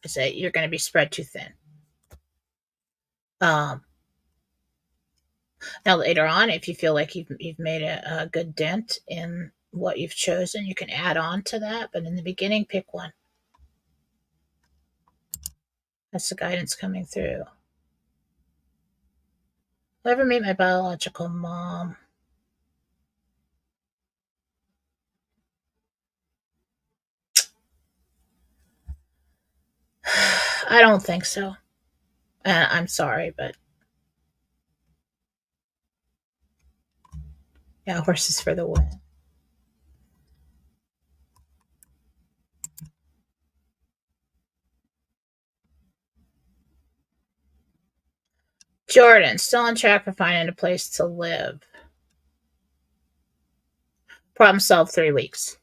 I say you're going to be spread too thin. Now later on, if you feel like you've made a good dent in what you've chosen, you can add on to that. But in the beginning, pick one. That's the guidance coming through. Will I ever meet my biological mom? I don't think so. I'm sorry, but yeah, horses for the win. Jordan, still on track for finding a place to live. Problem solved 3 weeks.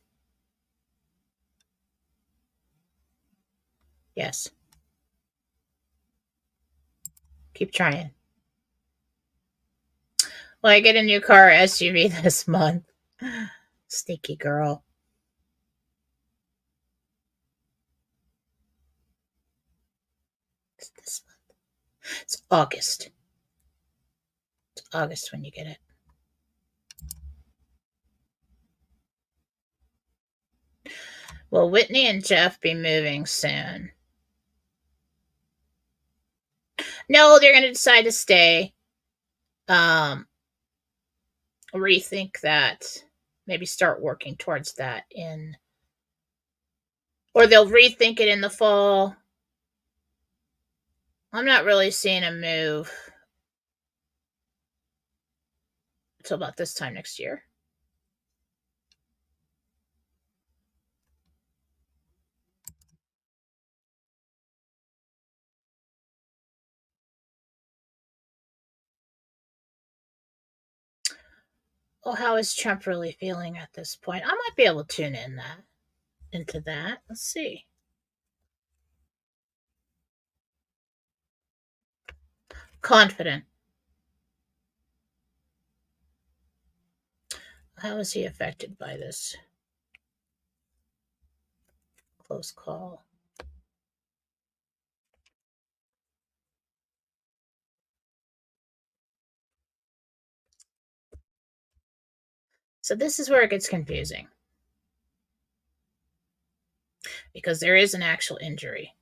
Yes. Keep trying. Well, I get a new car SUV this month. Sneaky girl. It's this month. It's August. It's August when you get it. Will Whitney and Jeff be moving soon? No, they're going to decide to stay. Rethink that. Maybe start working towards that or they'll rethink it in the fall. I'm not really seeing a move until about this time next year. Oh, how is Trump really feeling at this point? I might be able to tune into that. Let's see. Confident. How is he affected by this close call? So this is where it gets confusing because there is an actual injury.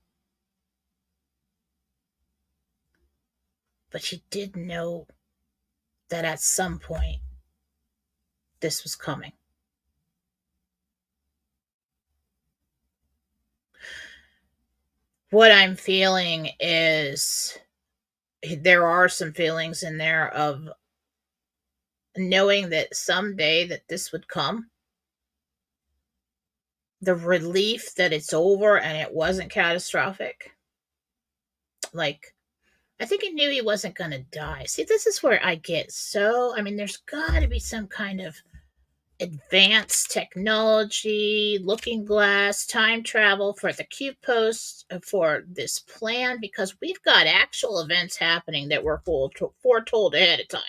But he did know that at some point this was coming. What I'm feeling is there are some feelings in there of knowing that someday that this would come, the relief that it's over and it wasn't catastrophic. Like, I think he knew he wasn't going to die. See, this is where I get so, I mean, there's got to be some kind of advanced technology, looking glass, time travel for the Q post for this plan because we've got actual events happening that were foretold ahead of time.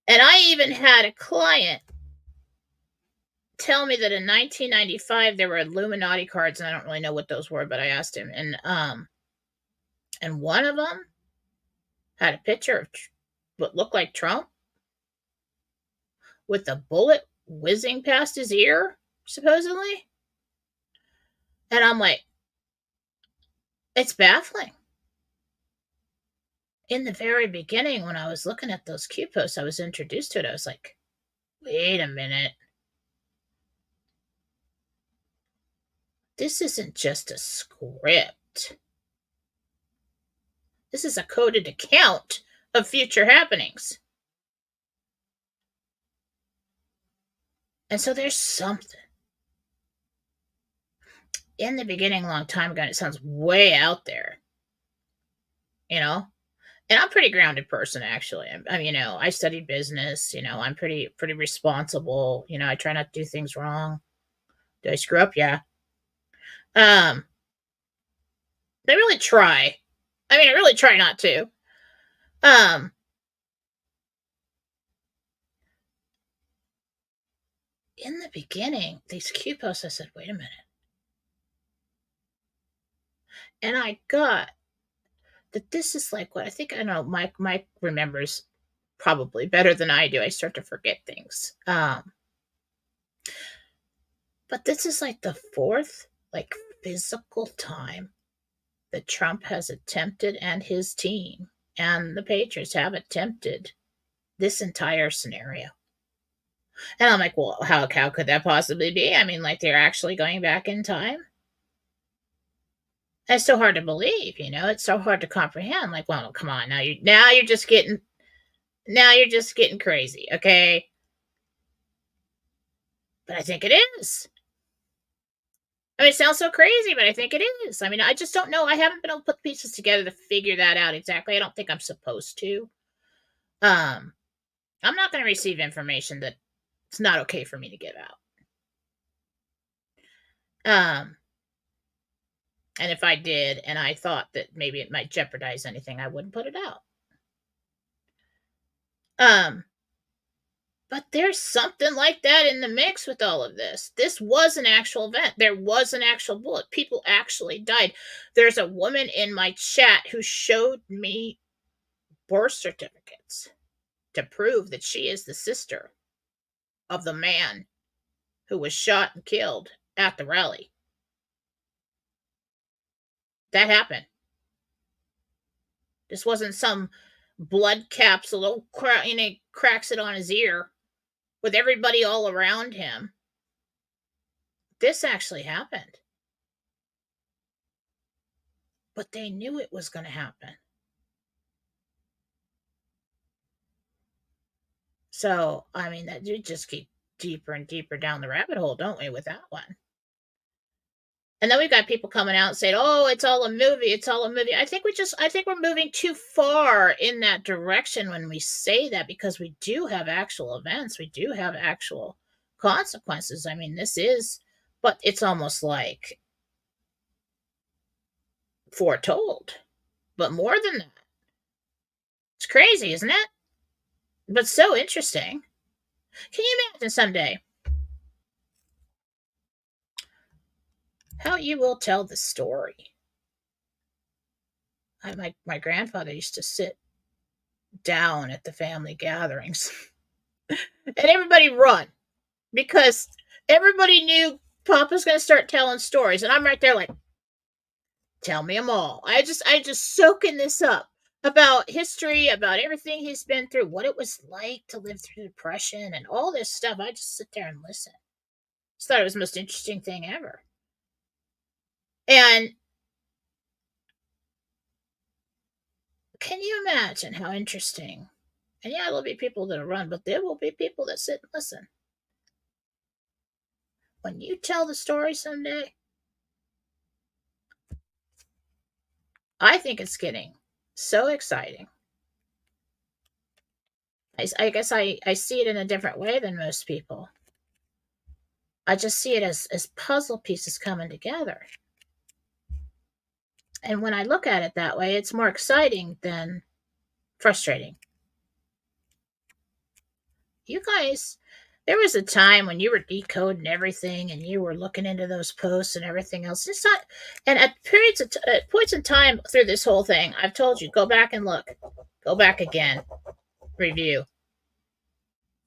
And I even had a client tell me that in 1995 there were Illuminati cards, and I don't really know what those were, but I asked him, and one of them had a picture of what looked like Trump with a bullet whizzing past his ear, supposedly. And I'm like, it's baffling. In the very beginning, when I was looking at those Q posts, I was introduced to it. I was like, wait a minute. This isn't just a script. This is a coded account of future happenings. And so there's something. In the beginning, a long time ago, and it sounds way out there, you know? And I'm a pretty grounded person, actually. I studied business, I'm pretty responsible. I try not to do things wrong. Did I screw up? Yeah. Um, they really try. I really try not to. Um, in the beginning, these Q posts, I said, wait a minute. And I got that this is like what I think I know Mike remembers probably better than I do. I start to forget things. But this is like the fourth like physical time that Trump has attempted and his team and the Patriots have attempted this entire scenario. And I'm like, well, how could that possibly be? Like they're actually going back in time. It's so hard to believe, It's so hard to comprehend. Like, well, come on, now you're just getting crazy, okay? But I think it is. It sounds so crazy, but I think it is. I just don't know. I haven't been able to put the pieces together to figure that out exactly. I don't think I'm supposed to. Um, I'm not going to receive information that it's not okay for me to give out. And if I did, and I thought that maybe it might jeopardize anything, I wouldn't put it out. But there's something like that in the mix with all of this. This was an actual event. There was an actual bullet. People actually died. There's a woman in my chat who showed me birth certificates to prove that she is the sister of the man who was shot and killed at the rally. That happened. This wasn't some blood capsule, cracks it on his ear with everybody all around him. This actually happened. But they knew it was going to happen. So, that you just keep deeper and deeper down the rabbit hole, don't we, with that one? And then we've got people coming out and saying, "Oh, it's all a movie. It's all a movie." I think we're moving too far in that direction when we say that, because we do have actual events. We do have actual consequences. I mean, this is, but it's almost like foretold, but more than that. It's crazy, isn't it? But so interesting. Can you imagine someday how you will tell the story? My grandfather used to sit down at the family gatherings and everybody run because everybody knew Papa's going to start telling stories. And I'm right there like, tell me them all. I just soaking this up about history, about everything he's been through, what it was like to live through depression and all this stuff. I just sit there and listen. Just thought it was the most interesting thing ever. And can you imagine how interesting? And yeah, there'll be people that run, but there will be people that sit and listen. When you tell the story someday, I think it's getting so exciting. I guess I see it in a different way than most people. I just see it as puzzle pieces coming together. And when I look at it that way, it's more exciting than frustrating. You guys, there was a time when you were decoding everything and you were looking into those posts and everything else. It's not, and at at points in time through this whole thing, I've told you, go back and look, go back again, review,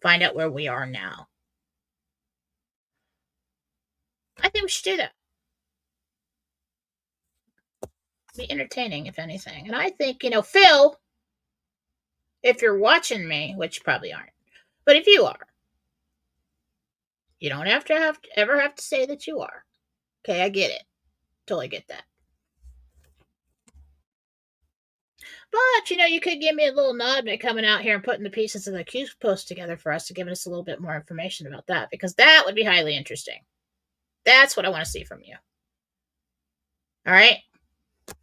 find out where we are now. I think we should do that. Be entertaining, if anything. And I think, Phil, if you're watching me, which you probably aren't, but if you are, you don't ever have to say that you are. Okay, I get it. Totally get that. But you could give me a little nod by coming out here and putting the pieces of the Q post together for us to give us a little bit more information about that, because that would be highly interesting. That's what I want to see from you. All right? I'm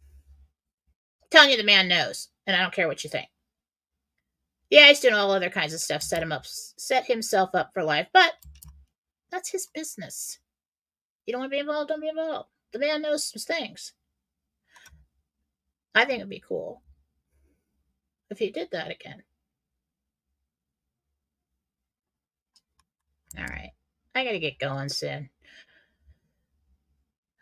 telling you, the man knows, and I don't care what you think. Yeah, he's doing all other kinds of stuff, set himself up for life, but that's his business. You don't want to be involved, don't be involved. The man knows some things. I think it'd be cool if he did that again. All right. I gotta get going soon.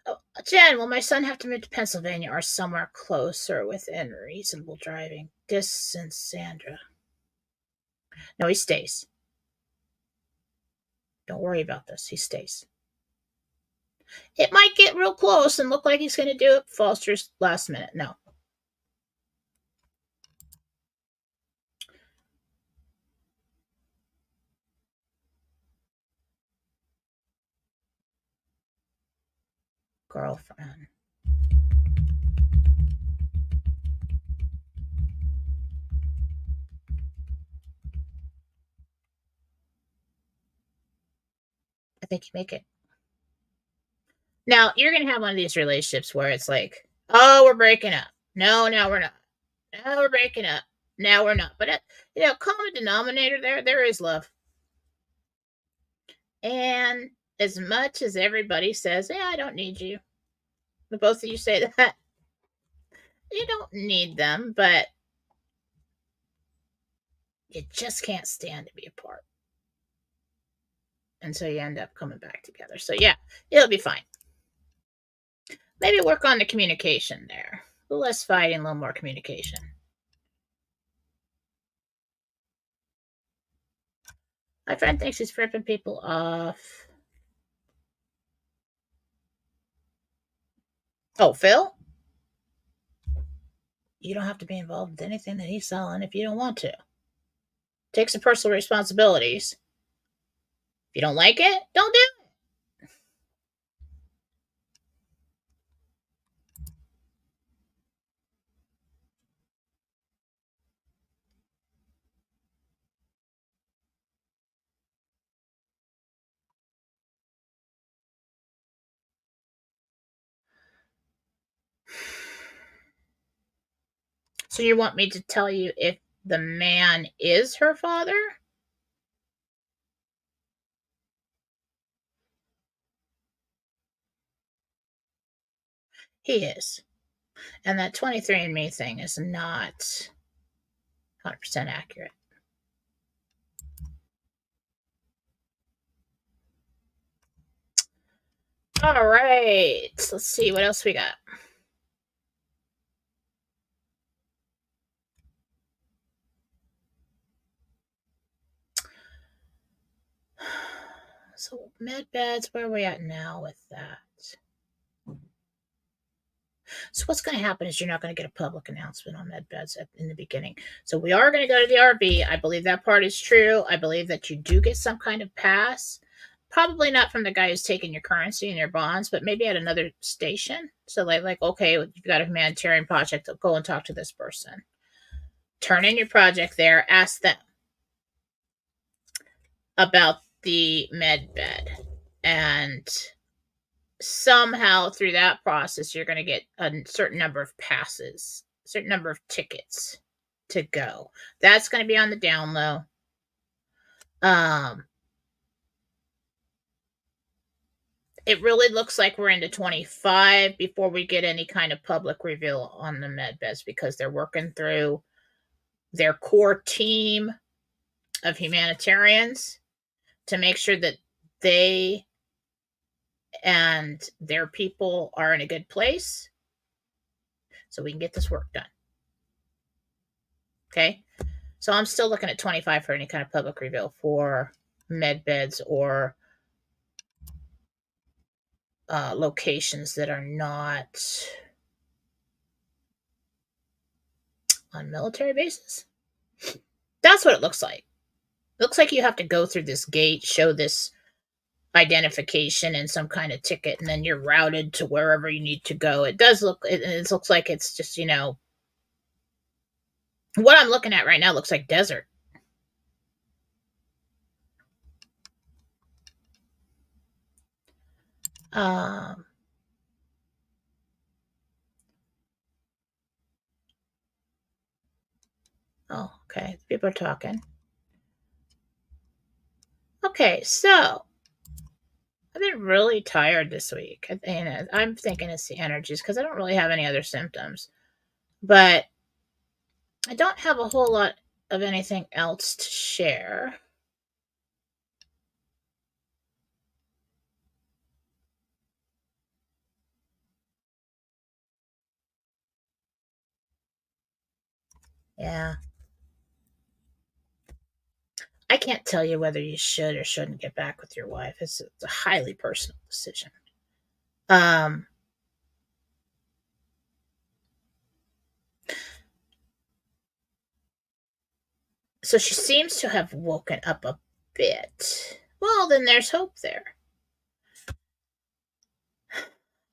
Oh, Jen, will my son have to move to Pennsylvania or somewhere closer within reasonable driving distance, Sandra? No, he stays. Don't worry about this. He stays. It might get real close and look like he's going to do it Foster's last minute. No. Girlfriend. I think you make it. Now, you're going to have one of these relationships where it's like, oh, we're breaking up. No, now we're not. Now we're breaking up. Now we're not. But, common denominator there is love. And as much as everybody says, yeah, I don't need you, but both of you say that, you don't need them, but you just can't stand to be apart. And so you end up coming back together. So, yeah, it'll be fine. Maybe work on the communication there. A little less fighting, a little more communication. My friend thinks he's ripping people off. Oh, Phil? You don't have to be involved with anything that he's selling if you don't want to. Take some personal responsibilities. If you don't like it, don't do it. So you want me to tell you if the man is her father? He is. And that 23andMe thing is not 100% accurate. All right. Let's see what else we got. So med beds, where are we at now with that? So what's going to happen is you're not going to get a public announcement on med beds in the beginning. So we are going to go to the RV. I believe that part is true. I believe that you do get some kind of pass. Probably not from the guy who's taking your currency and your bonds, but maybe at another station. So like, okay, you've got a humanitarian project, go and talk to this person. Turn in your project there, ask them about the med bed. And somehow through that process, you're going to get a certain number of passes, a certain number of tickets to go. That's going to be on the down low. It really looks like we're into 25 before we get any kind of public reveal on the med beds, because they're working through their core team of humanitarians to make sure that they and their people are in a good place so we can get this work done. Okay? So I'm still looking at 25 for any kind of public reveal for med beds or locations that are not on military bases. That's what it looks like. It looks like you have to go through this gate, show this identification and some kind of ticket, and then you're routed to wherever you need to go. It looks like it's just, what I'm looking at right now looks like desert. Oh, okay. People are talking. Okay, so I've been really tired this week. And I'm thinking it's the energies because I don't really have any other symptoms. But I don't have a whole lot of anything else to share. Yeah. I can't tell you whether you should or shouldn't get back with your wife. It's a highly personal decision. Um, so she seems to have woken up a bit. Well, then there's hope there.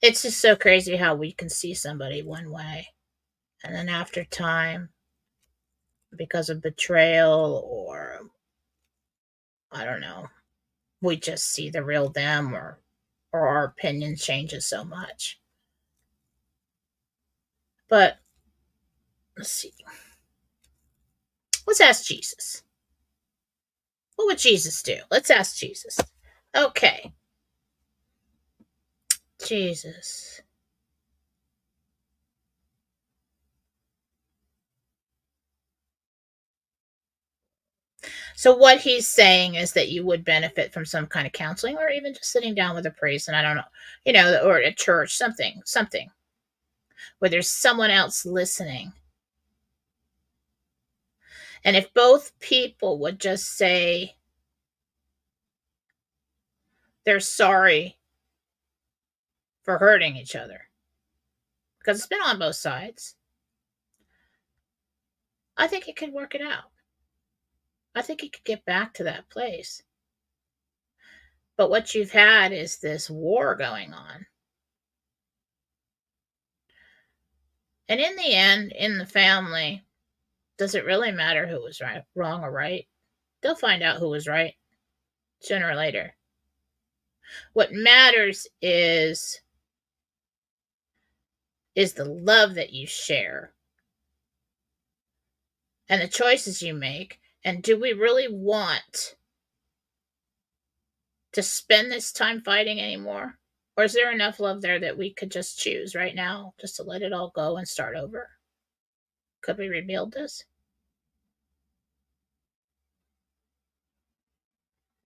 It's just so crazy how we can see somebody one way, and then after time, because of betrayal or I don't know, we just see the real them, or our opinion changes so much. But let's see. Let's ask Jesus. What would Jesus do? Let's ask Jesus. Okay. Jesus. So what he's saying is that you would benefit from some kind of counseling or even just sitting down with a priest, and I don't know, or a church, something where there's someone else listening. And if both people would just say they're sorry for hurting each other, because it's been on both sides, I think it could work it out. I think it could get back to that place. But what you've had is this war going on. And in the end, in the family, does it really matter who was right, wrong, or right? They'll find out who was right sooner or later. What matters is the love that you share and the choices you make. And do we really want to spend this time fighting anymore? Or is there enough love there that we could just choose right now just to let it all go and start over? Could we rebuild this?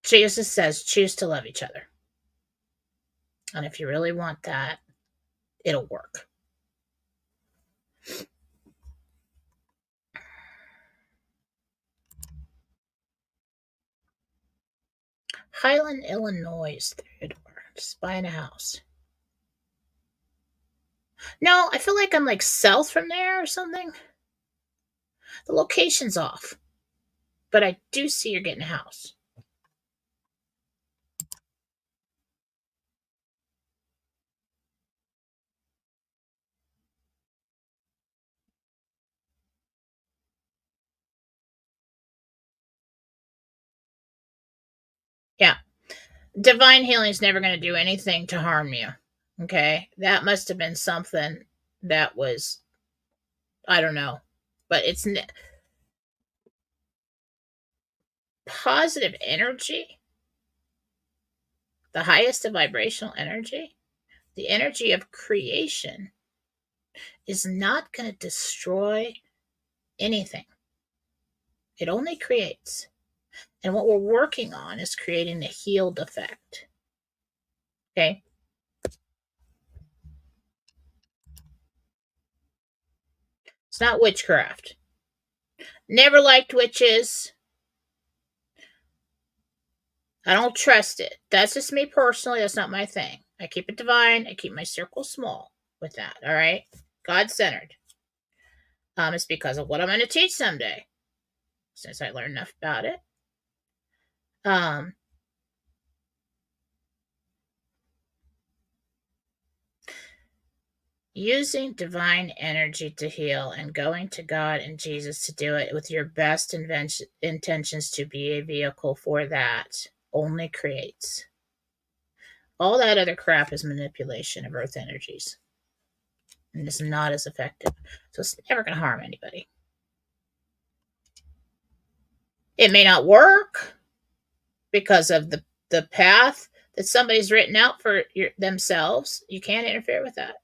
Jesus says, choose to love each other. And if you really want that, it'll work. Highland, Illinois is through the door. Just buying a house. No, I feel like I'm like south from there or something. The location's off. But I do see you're getting a house. Yeah. Divine healing is never going to do anything to harm you. Okay. That must have been something that was, I don't know. But it's positive energy, the highest of vibrational energy, the energy of creation is not going to destroy anything. It only creates. And what we're working on is creating the healed effect. Okay. It's not witchcraft. Never liked witches. I don't trust it. That's just me personally. That's not my thing. I keep it divine. I keep my circle small with that. All right. God centered. It's because of what I'm going to teach someday, since I learned enough about it. Using divine energy to heal and going to God and Jesus to do it with your best intentions to be a vehicle for that only creates. All that other crap is manipulation of earth energies. And it's not as effective. So it's never going to harm anybody. It may not work because of the path that somebody's written out for themselves. You can't interfere with that.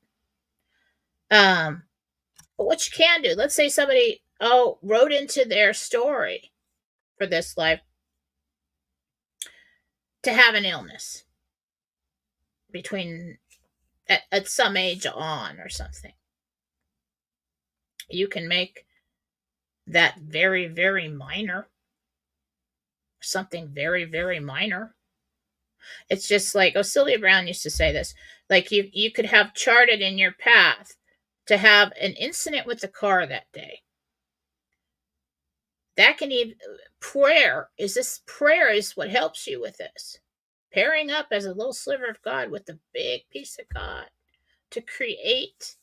But what you can do, let's say somebody wrote into their story for this life to have an illness between at some age on or something. You can make that very, very minor, something very, very minor. It's just like, Sylvia Brown used to say this, like you could have charted in your path to have an incident with the car that day. That can even, prayer is what helps you with this. Pairing up as a little sliver of God with the big piece of God to create.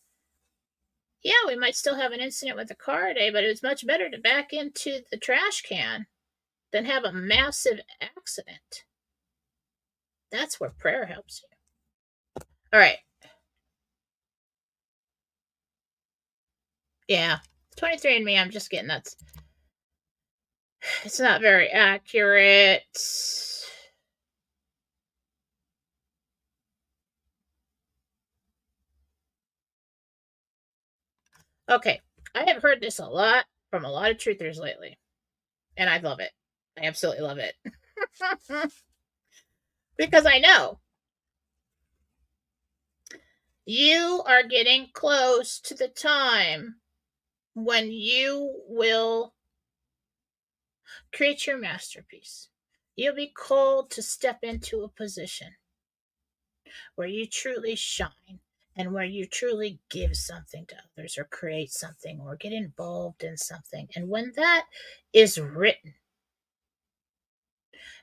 Yeah, we might still have an incident with the car today, but it's much better to back into the trash can than have a massive accident. That's where prayer helps you. All right. Yeah. 23andMe, I'm just getting that's. It's not very accurate. Okay. I have heard this a lot from a lot of truthers lately. And I love it. I absolutely love it. Because I know you are getting close to the time when you will create your masterpiece. You'll be called to step into a position where you truly shine and where you truly give something to others or create something or get involved in something. And when that is written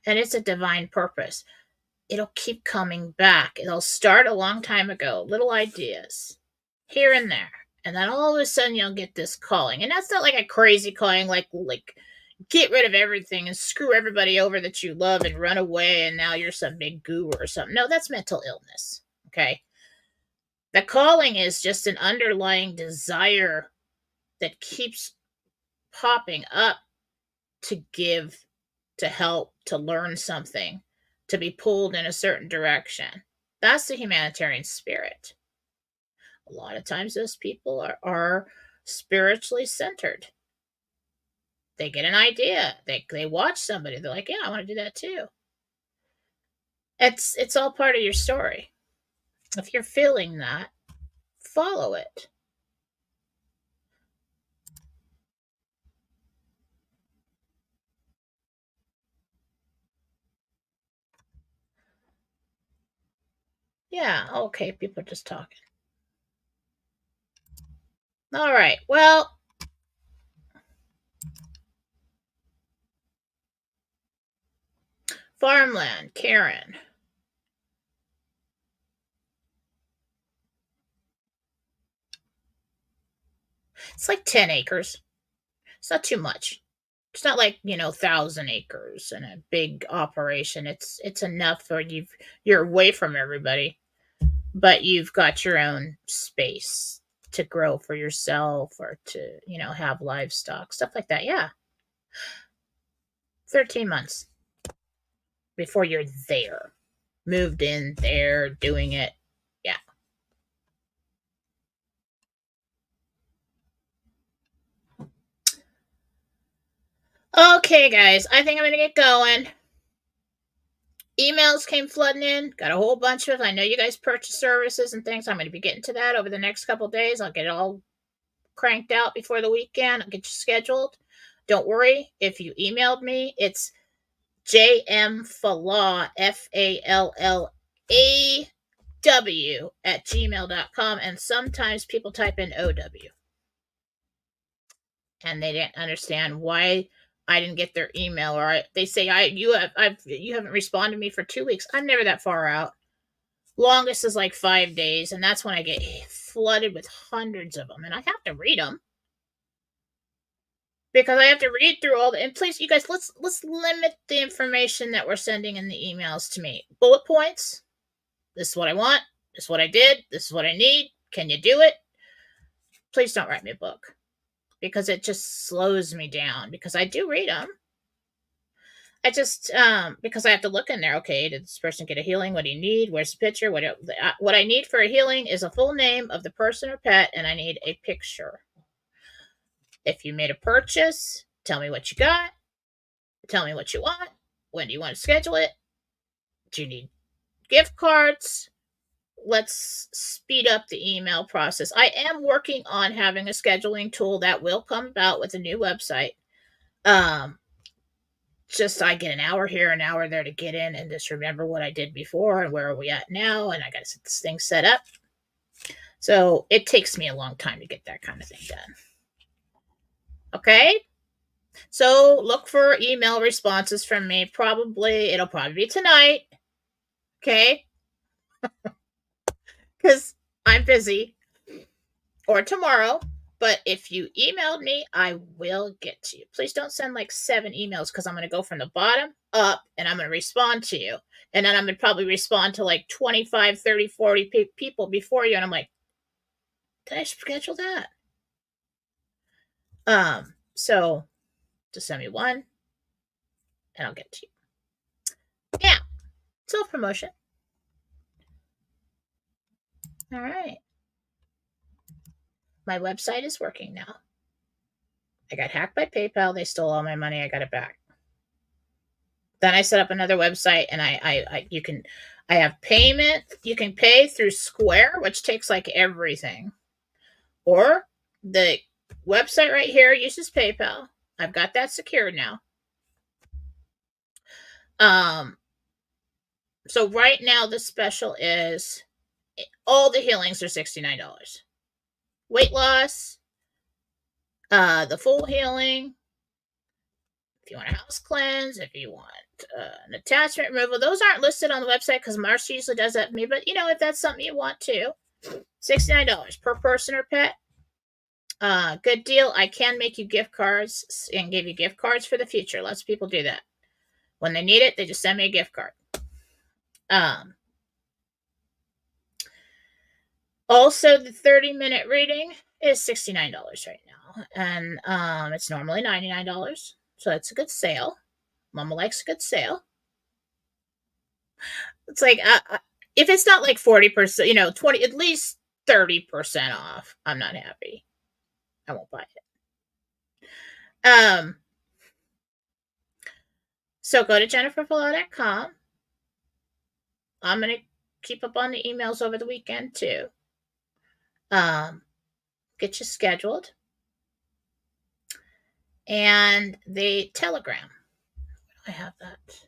and it's a divine purpose, it'll keep coming back. It'll start a long time ago, little ideas here and there. And then all of a sudden you'll get this calling. And that's not like a crazy calling, like get rid of everything and screw everybody over that you love and run away and now you're some big guru or something. No, that's mental illness. Okay. The calling is just an underlying desire that keeps popping up to give, to help, to learn something, to be pulled in a certain direction. That's the humanitarian spirit. A lot of times those people are spiritually centered. They get an idea. They watch somebody. They're like, yeah, I want to do that too. It's all part of your story. If you're feeling that, follow it. Yeah, okay, people are just talking. All right, well, farmland, Karen. It's like 10 acres. It's not too much. It's not like, 1,000 acres and a big operation. It's enough for you're away from everybody, but you've got your own space to grow for yourself or to, have livestock, stuff like that. Yeah. 13 months before you're there. Moved in there, doing it. Yeah. Okay, guys, I think I'm going to get going. Emails came flooding in. Got a whole bunch of. I know you guys purchase services and things. I'm going to be getting to that over the next couple days. I'll get it all cranked out before the weekend. I'll get you scheduled. Don't worry. If you emailed me, it's jmfallaw, FALLAW at gmail.com. And sometimes people type in OW. And they didn't understand why I didn't get their email, or they say you haven't responded to me for 2 weeks. I'm never that far out. Longest is like 5 days, and that's when I get flooded with hundreds of them, and I have to read them because I have to read through all the. And please, you guys, let's limit the information that we're sending in the emails to me. Bullet points. This is what I want. This is what I did. This is what I need. Can you do it? Please don't write me a book, because it just slows me down, because I do read them. I just, because I have to look in there. Okay, did this person get a healing? What do you need? Where's the picture? What I need for a healing is a full name of the person or pet, and I need a picture. If you made a purchase, tell me what you got. Tell me what you want. When do you want to schedule it? Do you need gift cards? Let's speed up the email process. I am working on having a scheduling tool that will come about with a new website. Just I get an hour here, an hour there to get in and just remember what I did before and where are we at now, and I got to get this thing set up. So it takes me a long time to get that kind of thing done. Okay? So look for email responses from me. It'll probably be tonight. Okay? Because I'm busy. Or tomorrow. But if you emailed me, I will get to you. Please don't send like 7 emails, because I'm going to go from the bottom up and I'm going to respond to you. And then I'm going to probably respond to like 25, 30, 40 people before you. And I'm like, did I schedule that? So just send me one and I'll get to you. Yeah. Self-promotion. All right. My website is working now. I got hacked by PayPal. They stole all my money. I got it back. Then I set up another website, and I have payment. You can pay through Square, which takes like everything. Or the website right here uses PayPal. I've got that secured now. So right now the special is all the healings are $69. Weight loss, the full healing, if you want a house cleanse, if you want an attachment removal. Those aren't listed on the website because Marcia usually does that for me. But, if that's something you want to, $69 per person or pet. Good deal. I can make you gift cards and give you gift cards for the future. Lots of people do that. When they need it, they just send me a gift card. Also, the 30-minute reading is $69 right now. And it's normally $99. So it's a good sale. Mama likes a good sale. It's like, if it's not like 40%, 20, at least 30% off, I'm not happy. I won't buy it. So go to jenniferfallaw.com. I'm going to keep up on the emails over the weekend too. Get you scheduled. And the Telegram. I have that.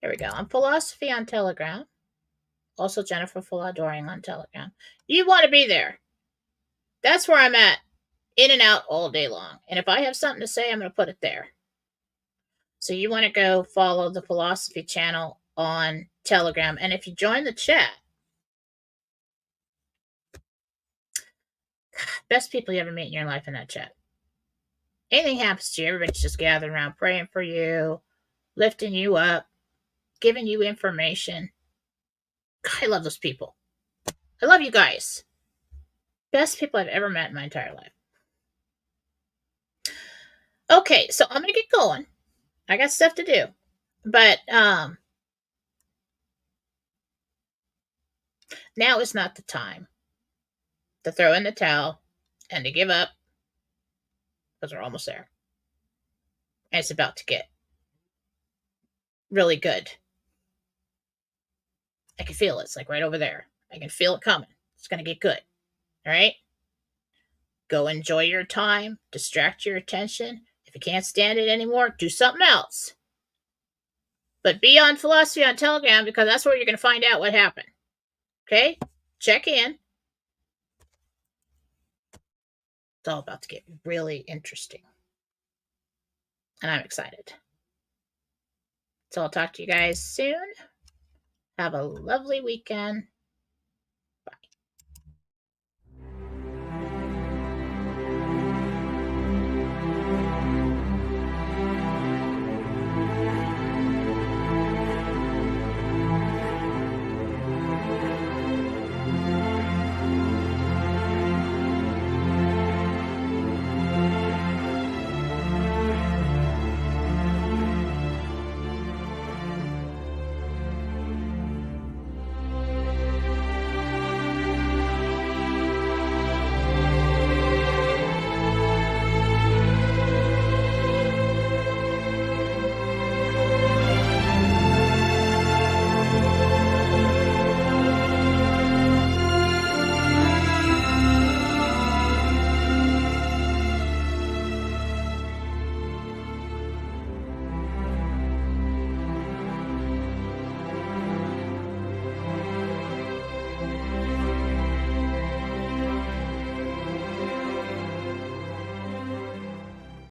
There we go. I'm Fallawsophy on Telegram. Also Jennifer Fallaw-Doering on Telegram. You want to be there. That's where I'm at. In and out all day long. And if I have something to say, I'm going to put it there. So you want to go follow the Fallawsophy channel on Telegram. And if you join the chat, best people you ever meet in your life in that chat. Anything happens to you, everybody's just gathering around praying for you, lifting you up, giving you information. God, I love those people. I love you guys. Best people I've ever met in my entire life. Okay, so I'm going to get going. I got stuff to do. But now is not the time to throw in the towel and to give up, because we're almost there. And it's about to get really good. I can feel it. It's like right over there. I can feel it coming. It's going to get good. All right? Go enjoy your time. Distract your attention. If you can't stand it anymore, do something else. But be on Fallawsophy on Telegram, because that's where you're going to find out what happened. Okay? Check in. It's all about to get really interesting. And I'm excited. So I'll talk to you guys soon. Have a lovely weekend.